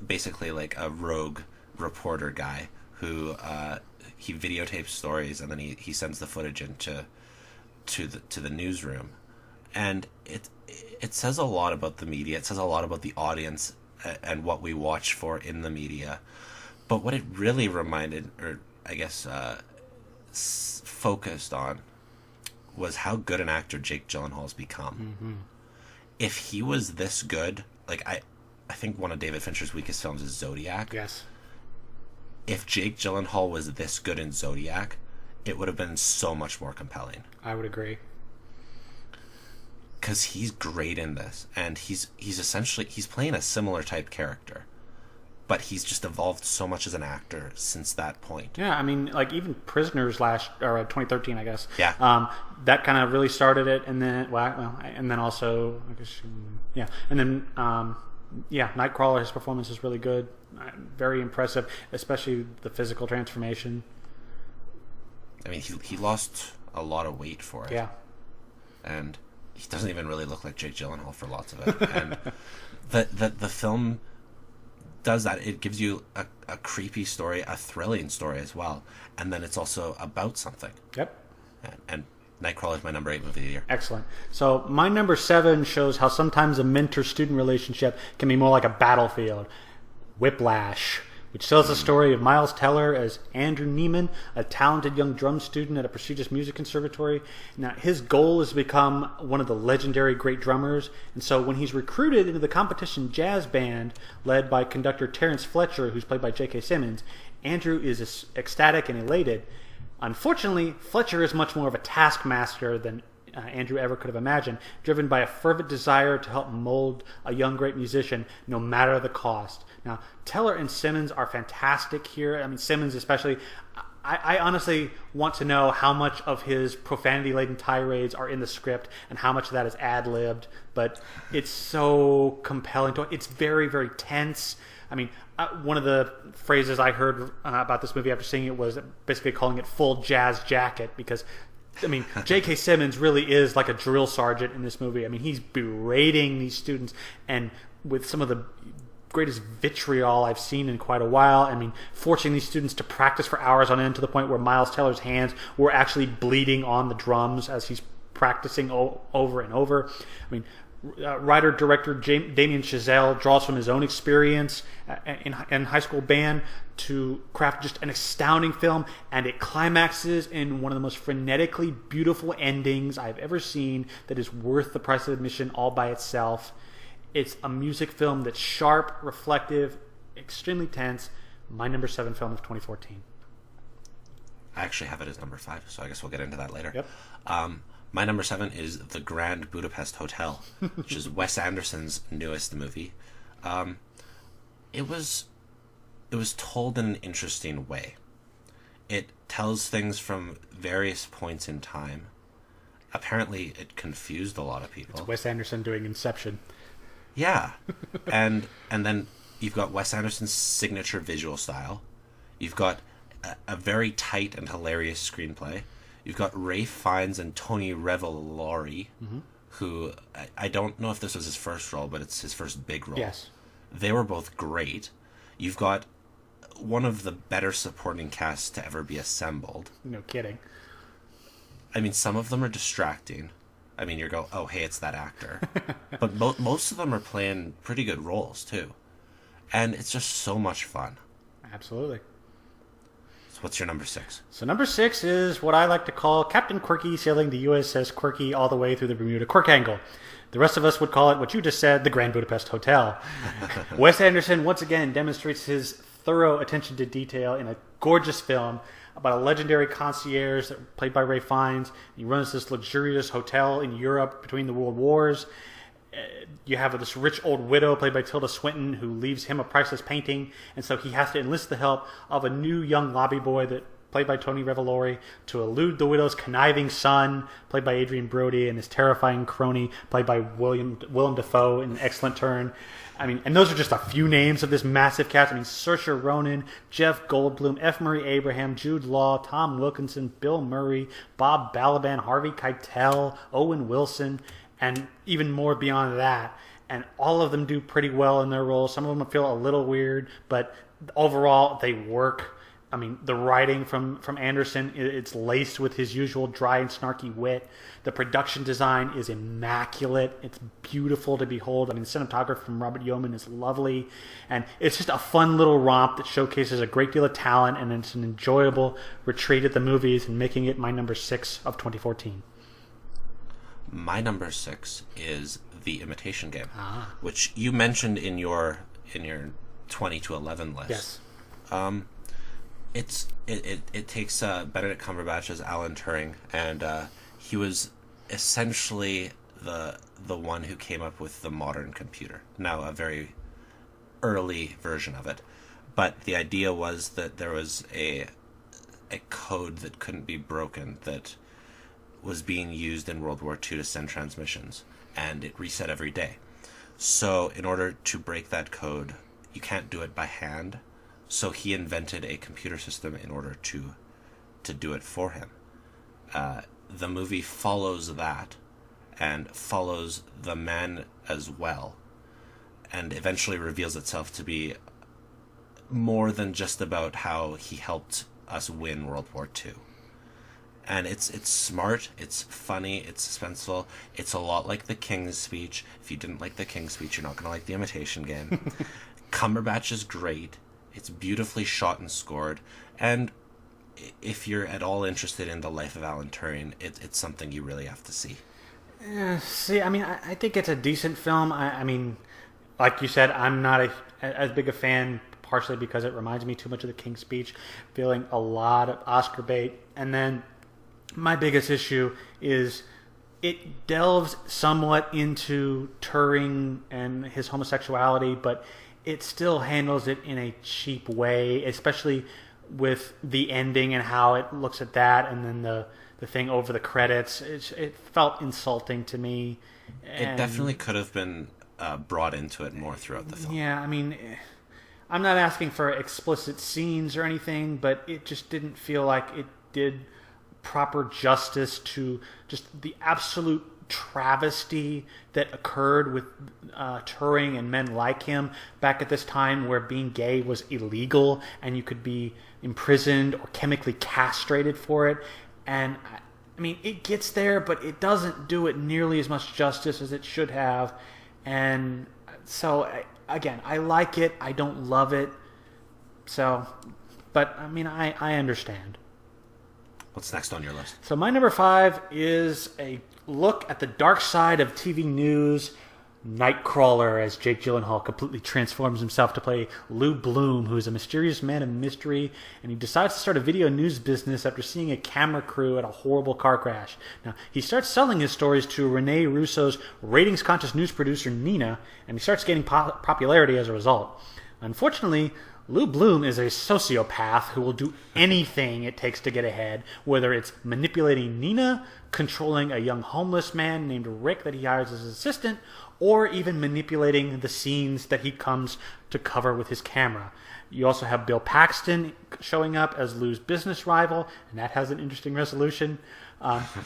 basically like a rogue reporter guy who he videotapes stories and then he sends the footage into the newsroom, and it says a lot about the media. It says a lot about the audience and what we watch for in the media. But what it really reminded, or I guess focused on, was how good an actor Jake Gyllenhaal's become. Mm-hmm. If he was this good, like I think one of David Fincher's weakest films is Zodiac. Yes. If Jake Gyllenhaal was this good in Zodiac, it would have been so much more compelling. I would agree. Because he's great in this, and he's playing a similar type character, but he's just evolved so much as an actor since that point. Yeah, I mean, like even Prisoners 2013, I guess. Yeah. That kind of really started it, and then and then also, I guess, yeah, and then Nightcrawler. His performance is really good, very impressive, especially the physical transformation. I mean, he lost a lot of weight for it. Yeah. And he doesn't even really look like Jake Gyllenhaal for lots of it. And the film does that. It gives you a creepy story, a thrilling story as well. And then it's also about something. Yep. And Nightcrawler is my number 8 movie of the year. Excellent. So my number 7 shows how sometimes a mentor-student relationship can be more like a battlefield. Whiplash, which tells the story of Miles Teller as Andrew Neiman, a talented young drum student at a prestigious music conservatory. Now, his goal is to become one of the legendary great drummers, and so when he's recruited into the competition jazz band led by conductor Terrence Fletcher, who's played by J.K. Simmons, Andrew is ecstatic and elated. Unfortunately, Fletcher is much more of a taskmaster than Andrew ever could have imagined, driven by a fervent desire to help mold a young great musician no matter the cost. Now, Teller and Simmons are fantastic here. I mean, Simmons especially. I honestly want to know how much of his profanity-laden tirades are in the script and how much of that is ad-libbed, but it's so compelling. It's very, very tense. I mean, one of the phrases I heard about this movie after seeing it was basically calling it full jazz jacket, because I mean, J.K. Simmons really is like a drill sergeant in this movie. I mean, he's berating these students, and with some of the greatest vitriol I've seen in quite a while. I mean, forcing these students to practice for hours on end to the point where Miles Teller's hands were actually bleeding on the drums as he's practicing over and over. I mean, writer-director Damien Chazelle draws from his own experience in high school band to craft just an astounding film, and it climaxes in one of the most frenetically beautiful endings I've ever seen that is worth the price of admission all by itself. It's a music film that's sharp, reflective, extremely tense. My number 7 film of 2014. I actually have it as number 5, so I guess we'll get into that later. Yep. My number 7 is The Grand Budapest Hotel, which is Wes Anderson's newest movie. It was told in an interesting way. It tells things from various points in time. Apparently, it confused a lot of people. It's Wes Anderson doing Inception. Yeah, and then you've got Wes Anderson's signature visual style. You've got a very tight and hilarious screenplay. You've got Ralph Fiennes and Tony Revolori, who I don't know if this was his first role, but it's his first big role. Yes. They were both great. You've got one of the better supporting casts to ever be assembled. No kidding. I mean, some of them are distracting. I mean, you go, oh, hey, it's that actor. But most of them are playing pretty good roles, too. And it's just so much fun. Absolutely. So what's your number 6? So number 6 is what I like to call Captain Quirky sailing the USS Quirky all the way through the Bermuda Quirkangle. The rest of us would call it what you just said, the Grand Budapest Hotel. Wes Anderson once again demonstrates his thorough attention to detail in a gorgeous film about a legendary concierge played by Ralph Fiennes. He runs this luxurious hotel in Europe between the world wars. You have this rich old widow played by Tilda Swinton who leaves him a priceless painting, and so he has to enlist the help of a new young lobby boy played by Tony Revolori to elude the widow's conniving son, played by Adrian Brody, and his terrifying crony, played by Willem Dafoe, in an excellent turn. I mean, and those are just a few names of this massive cast. I mean, Saoirse Ronan, Jeff Goldblum, F. Murray Abraham, Jude Law, Tom Wilkinson, Bill Murray, Bob Balaban, Harvey Keitel, Owen Wilson, and even more beyond that. And all of them do pretty well in their roles. Some of them feel a little weird, but overall they work. I mean, the writing from Anderson, it's laced with his usual dry and snarky wit. The production design is immaculate. It's beautiful to behold. I mean, the cinematography from Robert Yeoman is lovely. And it's just a fun little romp that showcases a great deal of talent, and it's an enjoyable retreat at the movies, and making it my number 6 of 2014. My number 6 is The Imitation Game, Ah. which you mentioned in your 20 to 11 list. Yes. It takes Benedict Cumberbatch as Alan Turing, and he was essentially the one who came up with the modern computer. Now, a very early version of it, but the idea was that there was a code that couldn't be broken that was being used in World War II to send transmissions, and it reset every day. So in order to break that code, you can't do it by hand, so he invented a computer system in order to do it for him. The movie follows that, and follows the man as well, and eventually reveals itself to be more than just about how he helped us win World War II. And it's smart, it's funny, it's suspenseful. It's a lot like The King's Speech. If you didn't like The King's Speech, you're not going to like The Imitation Game. Cumberbatch is great. It's beautifully shot and scored. And if you're at all interested in the life of Alan Turing, it's something you really have to see. See, I mean, I think it's a decent film. I mean, like you said, I'm not as big a fan, partially because it reminds me too much of The King's Speech, feeling a lot of Oscar bait. And then my biggest issue is it delves somewhat into Turing and his homosexuality, but it still handles it in a cheap way, especially with the ending and how it looks at that, and then the thing over the credits. It felt insulting to me. It definitely could have been brought into it more throughout the film. Yeah, I mean, I'm not asking for explicit scenes or anything, but it just didn't feel like it did proper justice to just the absolute travesty that occurred with Turing and men like him back at this time, where being gay was illegal and you could be imprisoned or chemically castrated for it. And I mean, it gets there, but it doesn't do it nearly as much justice as it should have. And so, again, I like it. I don't love it. So, but I mean, I understand. What's next on your list? So my number 5 is a look at the dark side of TV news. Nightcrawler, as Jake Gyllenhaal completely transforms himself to play Lou Bloom, who is a mysterious man of mystery, and he decides to start a video news business after seeing a camera crew at a horrible car crash. Now, he starts selling his stories to Rene Russo's ratings-conscious news producer, Nina, and he starts gaining popularity as a result. Unfortunately, Lou Bloom is a sociopath who will do anything it takes to get ahead, whether it's manipulating Nina, controlling a young homeless man named Rick that he hires as his assistant, or even manipulating the scenes that he comes to cover with his camera. You also have Bill Paxton showing up as Lou's business rival, and that has an interesting resolution.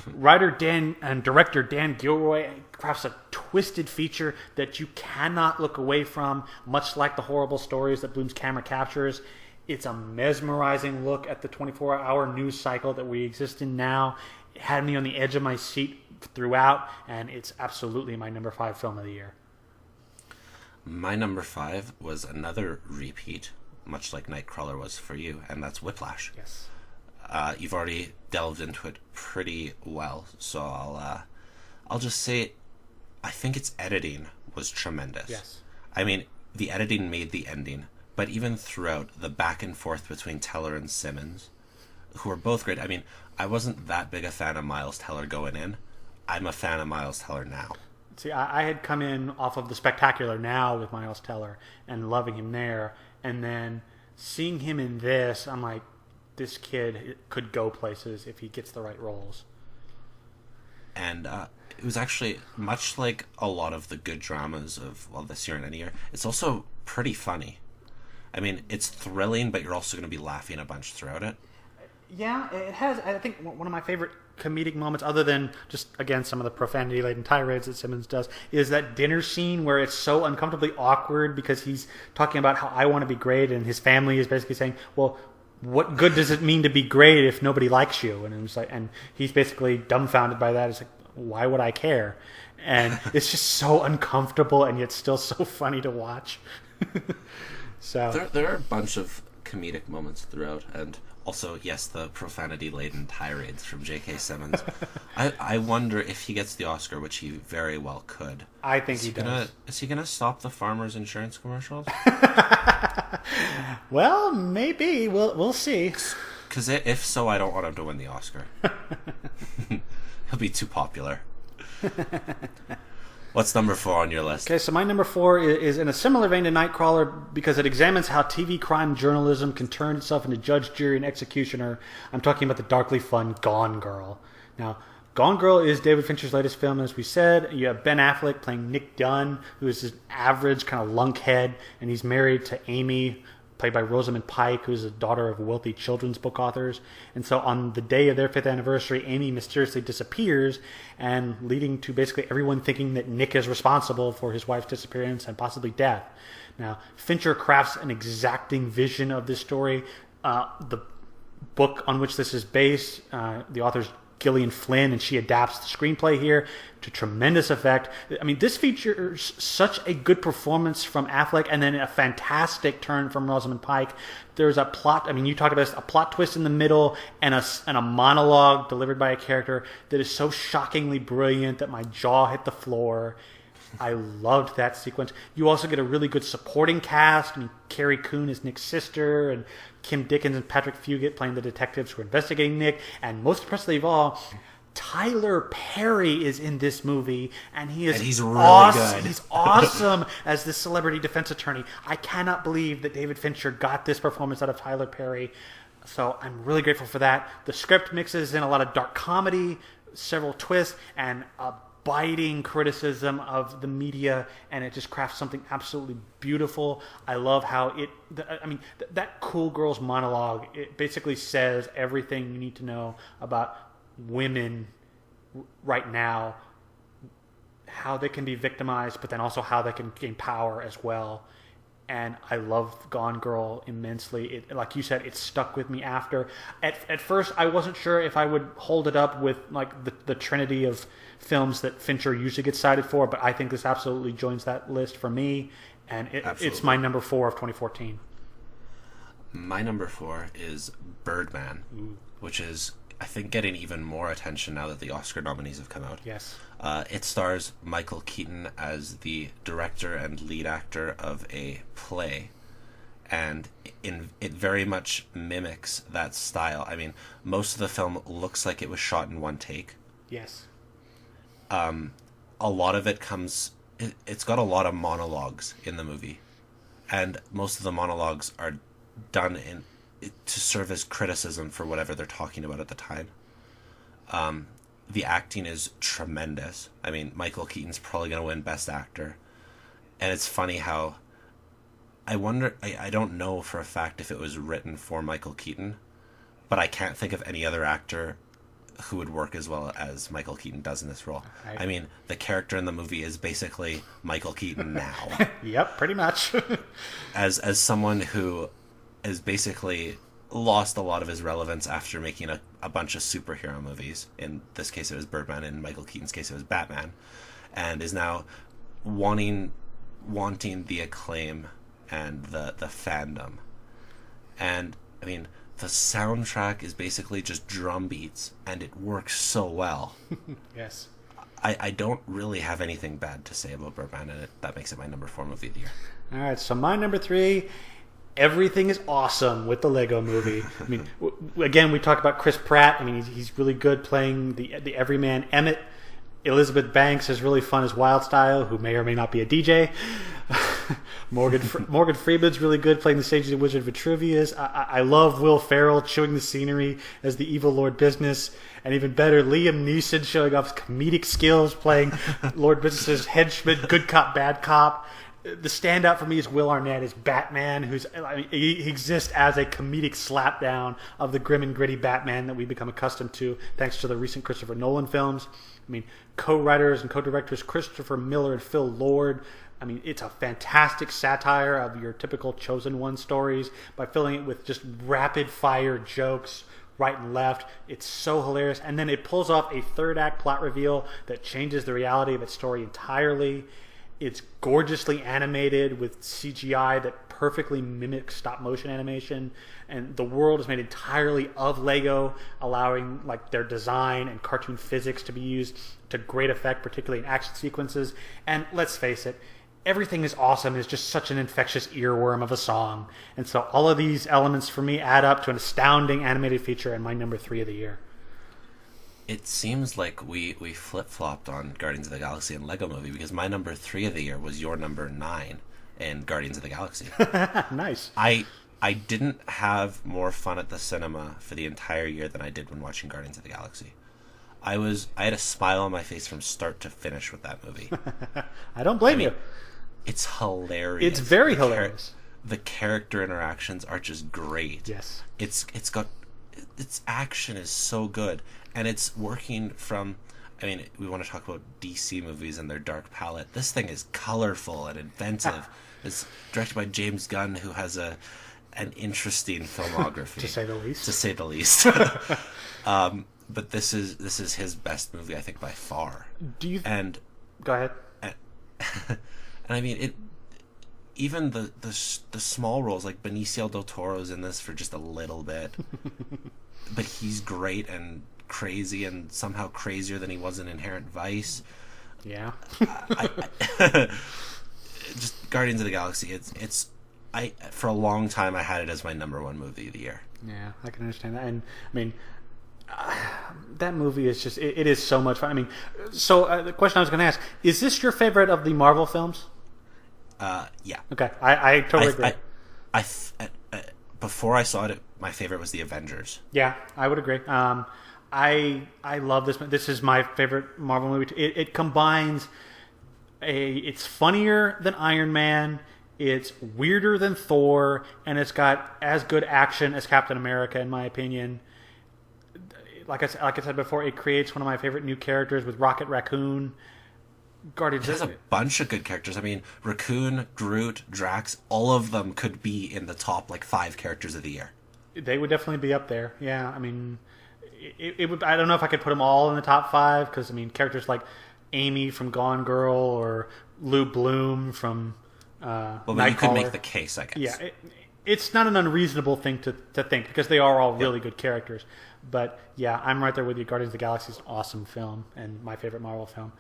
Writer Dan and director Dan Gilroy crafts a twisted feature that you cannot look away from, much like the horrible stories that Bloom's camera captures. It's a mesmerizing look at the 24-hour news cycle that we exist in now. It had me on the edge of my seat throughout, and it's absolutely my number 5 film of the year. My number 5 was another repeat, much like Nightcrawler was for you, and that's Whiplash. Yes. You've already delved into it pretty well, so I'll just say I think its editing was tremendous. Yes. I mean, the editing made the ending, but even throughout, the back and forth between Teller and Simmons, who are both great. I mean, I wasn't that big a fan of Miles Teller going in. I'm a fan of Miles Teller now. See, I had come in off of The Spectacular Now with Miles Teller and loving him there, and then seeing him in this, I'm like, this kid could go places if he gets the right roles. And it was actually, much like a lot of the good dramas of this year and any year, it's also pretty funny. I mean, it's thrilling, but you're also going to be laughing a bunch throughout it. Yeah, it has. I think one of my favorite comedic moments, other than just, again, some of the profanity-laden tirades that Simmons does, is that dinner scene where it's so uncomfortably awkward because he's talking about how I want to be great, and his family is basically saying, well, what good does it mean to be great if nobody likes you? And it's like, and he's basically dumbfounded by that. It's like, why would I care? And it's just so uncomfortable and yet still so funny to watch. So there are a bunch of comedic moments throughout, and Also, yes, the profanity-laden tirades from J.K. Simmons. I wonder if he gets the Oscar, which he very well could. I think he does. Is he gonna stop the farmers' insurance commercials? Well, maybe. We'll see. Because if so, I don't want him to win the Oscar. He'll be too popular. What's number 4 on your list? Okay, so my number 4 is in a similar vein to Nightcrawler because it examines how TV crime journalism can turn itself into judge, jury, and executioner. I'm talking about the darkly fun Gone Girl. Now, Gone Girl is David Fincher's latest film, as we said. You have Ben Affleck playing Nick Dunn, who is this average kind of lunkhead, and he's married to Amy, played by Rosamund Pike, who's a daughter of wealthy children's book authors. And so on the day of their 5th anniversary, Amy mysteriously disappears, and leading to basically everyone thinking that Nick is responsible for his wife's disappearance and possibly death. Now, Fincher crafts an exacting vision of this story. The book on which this is based, the author's Gillian Flynn, and she adapts the screenplay here to tremendous effect. I mean, this features such a good performance from Affleck and then a fantastic turn from Rosamund Pike. There's a plot, I mean, you talked about this, a plot twist in the middle and a monologue delivered by a character that is so shockingly brilliant that my jaw hit the floor. I loved that sequence. You also get a really good supporting cast. I mean, Carrie Coon is Nick's sister, and Kim Dickens and Patrick Fugit playing the detectives who are investigating Nick. And most impressively of all, Tyler Perry is in this movie, and he's really awesome. Good. He's awesome as this celebrity defense attorney. I cannot believe that David Fincher got this performance out of Tyler Perry. So I'm really grateful for that. The script mixes in a lot of dark comedy, several twists, and a biting criticism of the media, and it just crafts something absolutely beautiful. I love how that cool girl's monologue, it basically says everything you need to know about women right now, how they can be victimized, but then also how they can gain power as well. And I love Gone Girl immensely. Like you said, it stuck with me after. At first, I wasn't sure if I would hold it up with like the trinity of films that Fincher usually gets cited for, but I think this absolutely joins that list for me, and it's my number 4 of 2014. My number 4 is Birdman, which is, I think, getting even more attention now that the Oscar nominees have come out. Yes. It stars Michael Keaton as the director and lead actor of a play, and it very much mimics that style. I mean, most of the film looks like it was shot in one take. Yes. A lot of it it's got a lot of monologues in the movie, and most of the monologues are done to serve as criticism for whatever they're talking about at the time. The acting is tremendous. I mean, Michael Keaton's probably going to win Best Actor. And it's funny how I wonder, I don't know for a fact if it was written for Michael Keaton, but I can't think of any other actor who would work as well as Michael Keaton does in this role. I mean, the character in the movie is basically Michael Keaton now. Yep, pretty much. as someone who has basically lost a lot of his relevance after making a bunch of superhero movies. In this case, it was Birdman. In Michael Keaton's case, it was Batman. And is now wanting the acclaim and the fandom. And, I mean, the soundtrack is basically just drum beats, and it works so well. Yes. I don't really have anything bad to say about Birdman, and that makes it my number 4 movie of the year. All right, so my number 3... Everything is awesome with the Lego Movie. I mean, again, we talked about Chris Pratt. I mean, he's really good playing the everyman Emmett. Elizabeth Banks is really fun as Wildstyle, who may or may not be a DJ. Morgan Freeman's really good playing the sage of the Wizard Vitruvius. I love Will Ferrell chewing the scenery as the evil Lord Business. And even better, Liam Neeson showing off his comedic skills playing Lord Business's henchman, good cop, bad cop. The standout for me is Will Arnett as Batman, he exists as a comedic slapdown of the grim and gritty Batman that we've become accustomed to thanks to the recent Christopher Nolan films. I mean, co-writers and co-directors Christopher Miller and Phil Lord. I mean, it's a fantastic satire of your typical Chosen One stories by filling it with just rapid-fire jokes right and left. It's so hilarious. And then it pulls off a third-act plot reveal that changes the reality of its story entirely. It's gorgeously animated with CGI that perfectly mimics stop motion animation, and the world is made entirely of Lego, allowing like their design and cartoon physics to be used to great effect, particularly in action sequences. And let's face it, everything is awesome. It's just such an infectious earworm of a song. And so all of these elements for me add up to an astounding animated feature and my number 3 of the year. It seems like we flip-flopped on Guardians of the Galaxy and Lego Movie, because my number 3 of the year was your number 9 in Guardians of the Galaxy. Nice. I didn't have more fun at the cinema for the entire year than I did when watching Guardians of the Galaxy. I had a smile on my face from start to finish with that movie. I don't blame you. It's hilarious. It's very hilarious. The character interactions are just great. Yes. Its action is so good, and it's working from, I mean, we want to talk about DC movies and their dark palette. This thing is colorful and inventive. It's directed by James Gunn, who has an interesting filmography, to say the least. To say the least. But this is his best movie, I think, by far. Go ahead. And I mean, even the small roles, like Benicio del Toro's in this for just a little bit, but he's great and crazy, and somehow crazier than he was in Inherent Vice. Yeah. Just Guardians of the Galaxy. I for a long time I had it as my number 1 movie of the year. Yeah, I can understand that, and I mean. That movie is just, it is so much fun. I mean, so the question I was going to ask, is this your favorite of the Marvel films? Yeah. Okay, I totally agree. Before I saw it, my favorite was the Avengers. Yeah, I would agree. I love this. This is my favorite Marvel movie. It combines it's funnier than Iron Man, it's weirder than Thor, and it's got as good action as Captain America, in my opinion. Like I said before, it creates one of my favorite new characters with Rocket Raccoon. Guardians. There's a bunch of good characters. I mean, Raccoon, Groot, Drax, all of them could be in the top 5 characters of the year. They would definitely be up there. Yeah, I mean, it would. I don't know if I could put them all in the top 5, because I mean, characters like Amy from Gone Girl or Lou Bloom from but you could make the case, I guess. Yeah, it's not an unreasonable thing to think, because they are all really good characters. But yeah, I'm right there with you. Guardians of the Galaxy is an awesome film and my favorite Marvel film.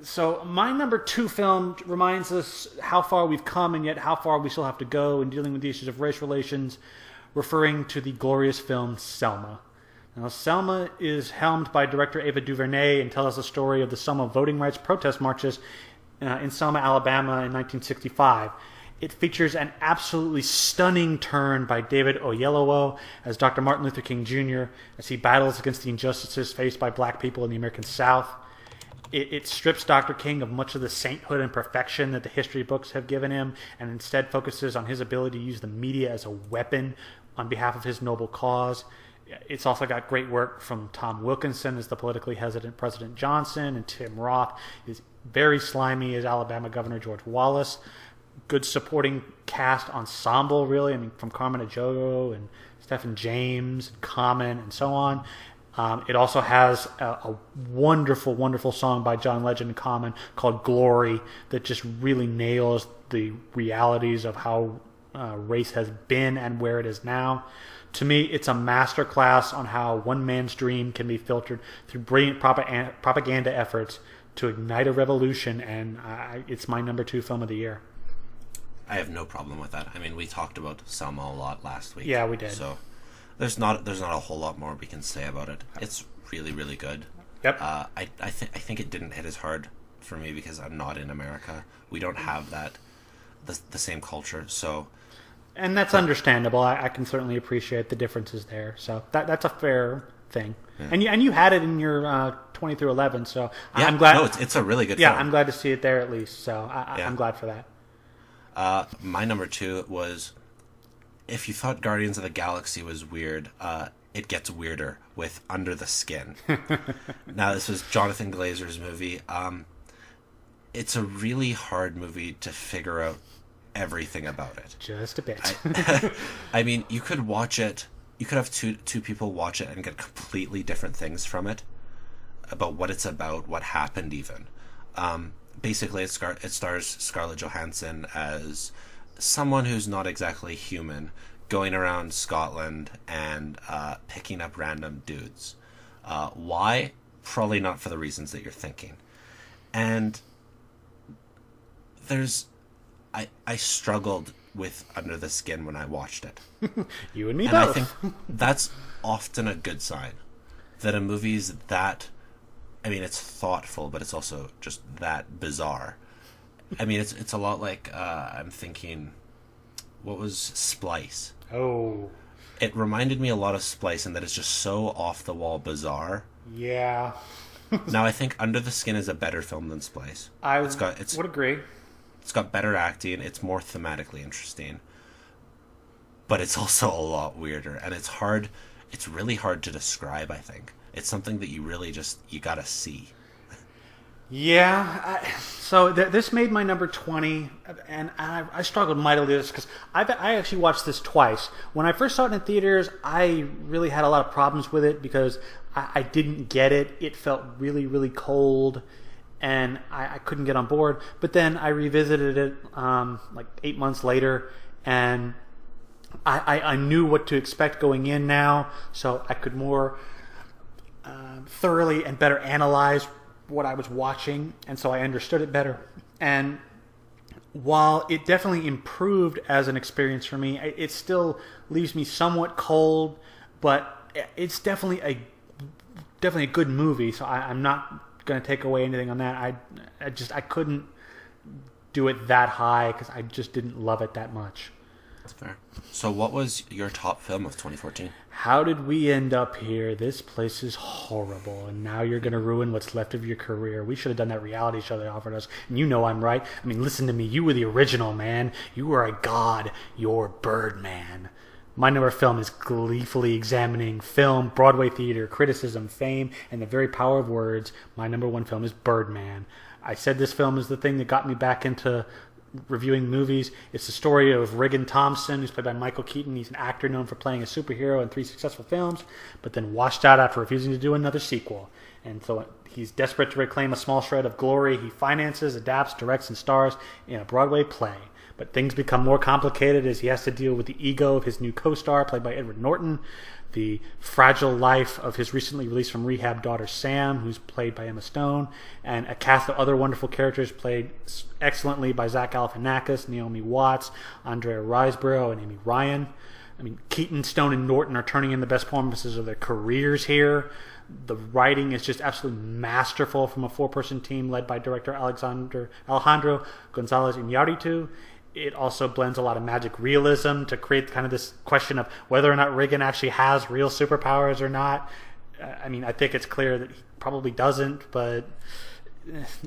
So my number 2 film reminds us how far we've come and yet how far we still have to go in dealing with the issues of race relations, referring to the glorious film Selma. Now, Selma is helmed by director Ava DuVernay and tells the story of the Selma voting rights protest marches in Selma, Alabama in 1965. It features an absolutely stunning turn by David Oyelowo as Dr. Martin Luther King Jr. as he battles against the injustices faced by black people in the American South. It strips Dr. King of much of the sainthood and perfection that the history books have given him, and instead focuses on his ability to use the media as a weapon on behalf of his noble cause. It's also got great work from Tom Wilkinson as the politically hesitant President Johnson, and Tim Roth is very slimy as Alabama Governor George Wallace. Good supporting cast ensemble, really. I mean, from Carmen Ejogo and Stephen James, and Common, and so on. It also has a wonderful, wonderful song by John Legend and Common called Glory that just really nails the realities of how race has been and where it is now. To me, it's a masterclass on how one man's dream can be filtered through brilliant propaganda efforts to ignite a revolution, and it's my number 2 film of the year. I have no problem with that. I mean, we talked about Selma a lot last week. Yeah, we did. So there's not a whole lot more we can say about it. It's really, really good. Yep. I think it didn't hit as hard for me because I'm not in America. We don't have the same culture. So, and that's understandable. I can certainly appreciate the differences there. So that's a fair thing. Yeah. And you had it in your 20 through 11. So yeah, I'm glad. No, it's a really good. Yeah, film. I'm glad to see it there at least. So I'm glad for that. My number 2 was, if you thought Guardians of the Galaxy was weird, it gets weirder with Under the Skin. Now, this was Jonathan Glazer's movie. It's a really hard movie to figure out everything about it. Just a bit. I mean, you could watch it. You could have two people watch it and get completely different things from it, about what it's about, what happened even. basically it stars Scarlett Johansson as someone who's not exactly human, going around Scotland and picking up random dudes. Why? Probably not for the reasons that you're thinking. And I struggled with Under the Skin when I watched it. You and me and both. I think that's often a good sign that a movie's that. I mean, it's thoughtful, but it's also just that bizarre. I mean, it's a lot like I'm thinking, what was Splice? Oh, It reminded me a lot of Splice in that it's just so off the wall bizarre. yeah. Now I think Under the Skin is a better film than Splice. I would agree. It's got better acting. It's more thematically interesting, but it's also a lot weirder, and it's hard. It's really hard to describe. I think it's something that you really you gotta see. Yeah, so this made my number 20, and I struggled mightily with this because I actually watched this twice. When I first saw it in theaters, I really had a lot of problems with it because I didn't get it. It felt really, really cold, and I couldn't get on board. But then I revisited it like 8 months later, and I knew what to expect going in now, so I could more thoroughly and better analyze what I was watching, and so I understood it better. And while it definitely improved as an experience for me, it still leaves me somewhat cold, but it's definitely a good movie, so I'm not going to take away anything on that. I couldn't do it that high because I just didn't love it that much. That's fair. So what was your top film of 2014? How did we end up here? This place is horrible, and now you're going to ruin what's left of your career. We should have done that reality show they offered us, and you know I'm right. I mean, listen to me. You were the original, man. You were a god. You're Birdman. My number of film is gleefully examining film, Broadway theater, criticism, fame, and the very power of words. My number one film is Birdman. I said this film is the thing that got me back into reviewing movies. It's the story of Regan Thompson, who's played by Michael Keaton. He's an actor known for playing a superhero in 3 successful films, but then washed out after refusing to do another sequel. And so he's desperate to reclaim a small shred of glory. He finances, adapts, directs, and stars in a Broadway play. But things become more complicated as he has to deal with the ego of his new co-star, played by Edward Norton, the fragile life of his recently released from rehab daughter Sam, who's played by Emma Stone, and a cast of other wonderful characters played excellently by Zach Galifianakis, Naomi Watts, Andrea Riseborough, and Amy Ryan. I mean, Keaton, Stone, and Norton are turning in the best performances of their careers here. The writing is just absolutely masterful from a 4-person team led by director Alejandro Gonzalez Iñárritu. It also blends a lot of magic realism to create kind of this question of whether or not Regan actually has real superpowers or not. I mean, I think it's clear that he probably doesn't, but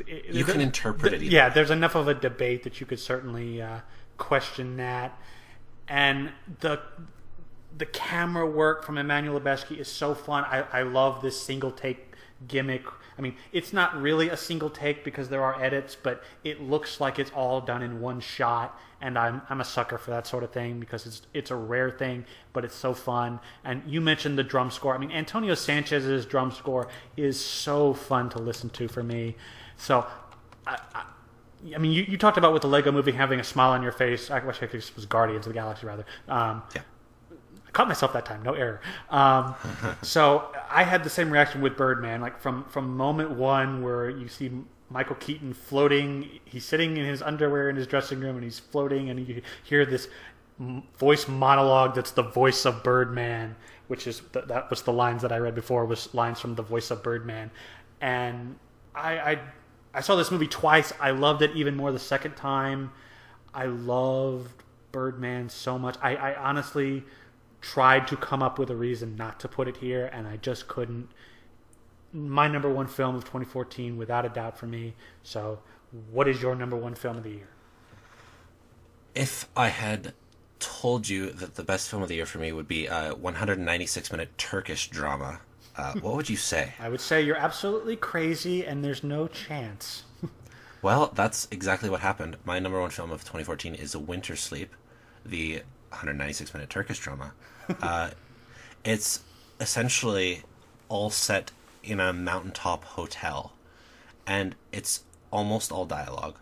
you can interpret it. Yeah, there's enough of a debate that you could certainly question that. And the camera work from Emmanuel Lubezki is so fun. I love this single take gimmick. I mean, it's not really a single take because there are edits, but it looks like it's all done in one shot, and I'm a sucker for that sort of thing because it's a rare thing, but it's so fun. And you mentioned the drum score. I mean, Antonio Sanchez's drum score is so fun to listen to for me. So, I mean, you talked about with the Lego movie having a smile on your face. I wish it was Guardians of the Galaxy, rather. Yeah. Caught myself that time, no error. So I had the same reaction with Birdman, like from moment one where you see Michael Keaton floating. He's sitting in his underwear in his dressing room and he's floating, and you hear this voice monologue that's the voice of Birdman, which is that was the lines that I read before was lines from the voice of Birdman. And I saw this movie twice. I loved it even more the second time. I loved Birdman so much. I honestly tried to come up with a reason not to put it here, and I just couldn't. My number one film of 2014, without a doubt for me. So, what is your number one film of the year? If I had told you that the best film of the year for me would be a 196-minute Turkish drama, what would you say? I would say you're absolutely crazy, and there's no chance. Well, that's exactly what happened. My number one film of 2014 is Winter Sleep, the 196-minute Turkish drama. It's essentially all set in a mountaintop hotel, and it's almost all dialogue.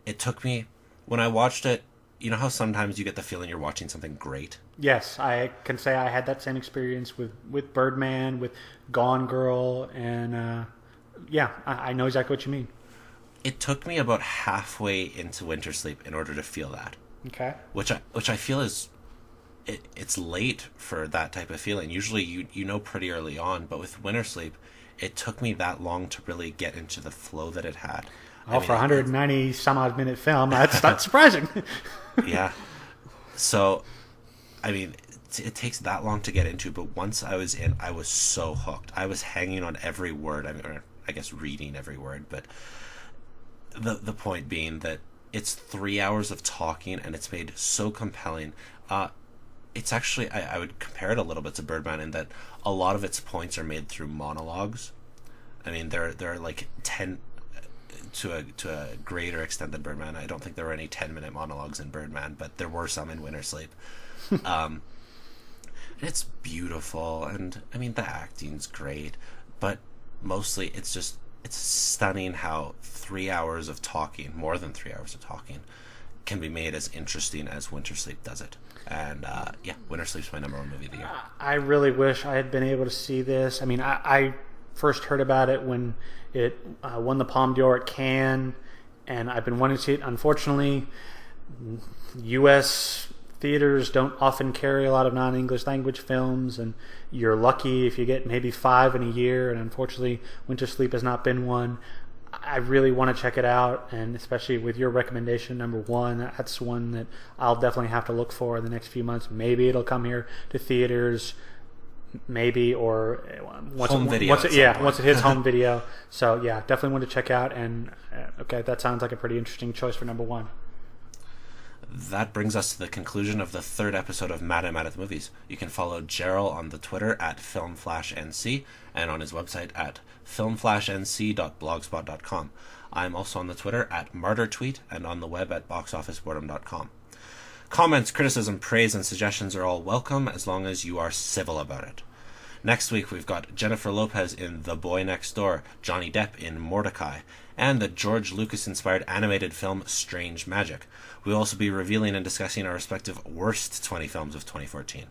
It took me, when I watched it, you know how sometimes you get the feeling you're watching something great? Yes, I can say I had that same experience with Birdman, with Gone Girl, and yeah, I know exactly what you mean. It took me about halfway into Winter Sleep in order to feel that. Okay. Which I feel is it's late for that type of feeling. Usually you know pretty early on, but with Winter Sleep, it took me that long to really get into the flow that it had. Oh, for a 190 some odd minute film, that's not surprising. Yeah. So, I mean, it takes that long to get into, but once I was in, I was so hooked. I was hanging on every word. I mean, or I guess reading every word, but the point being that it's 3 hours of talking, and it's made so compelling. It's actually, I would compare it a little bit to Birdman in that a lot of its points are made through monologues. I mean, there are like 10 to a greater extent than Birdman. I don't think there were any 10-minute monologues in Birdman, but there were some in Winter Sleep. It's beautiful, and I mean the acting's great, but mostly it's stunning how 3 hours of talking, more than 3 hours of talking, can be made as interesting as Winter Sleep does it. And yeah, Winter Sleep's my number one movie of the year. I really wish I had been able to see this. I mean, I first heard about it when it won the Palme d'Or at Cannes, and I've been wanting to see it. Unfortunately, U.S. theaters don't often carry a lot of non-English language films, and you're lucky if you get maybe 5 in a year, and unfortunately, Winter Sleep has not been one. I really want to check it out, and especially with your recommendation, number one, that's one that I'll definitely have to look for in the next few months. Maybe it'll come here to theaters, maybe, or once it hits home video. So yeah, definitely want to check out, and okay, that sounds like a pretty interesting choice for number one. That brings us to the conclusion of the third episode of Mad at the Movies. You can follow Gerald on the Twitter at FilmFlashNC and on his website at filmflashnc.blogspot.com. I'm also on the Twitter at MartyrTweet and on the web at boxofficeboredom.com. Comments, criticism, praise, and suggestions are all welcome as long as you are civil about it. Next week we've got Jennifer Lopez in The Boy Next Door, Johnny Depp in Mordecai, and the George Lucas-inspired animated film Strange Magic. We'll also be revealing and discussing our respective worst 20 films of 2014.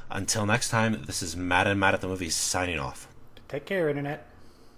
Until next time, this is Mad at the Movies signing off. Take care, Internet.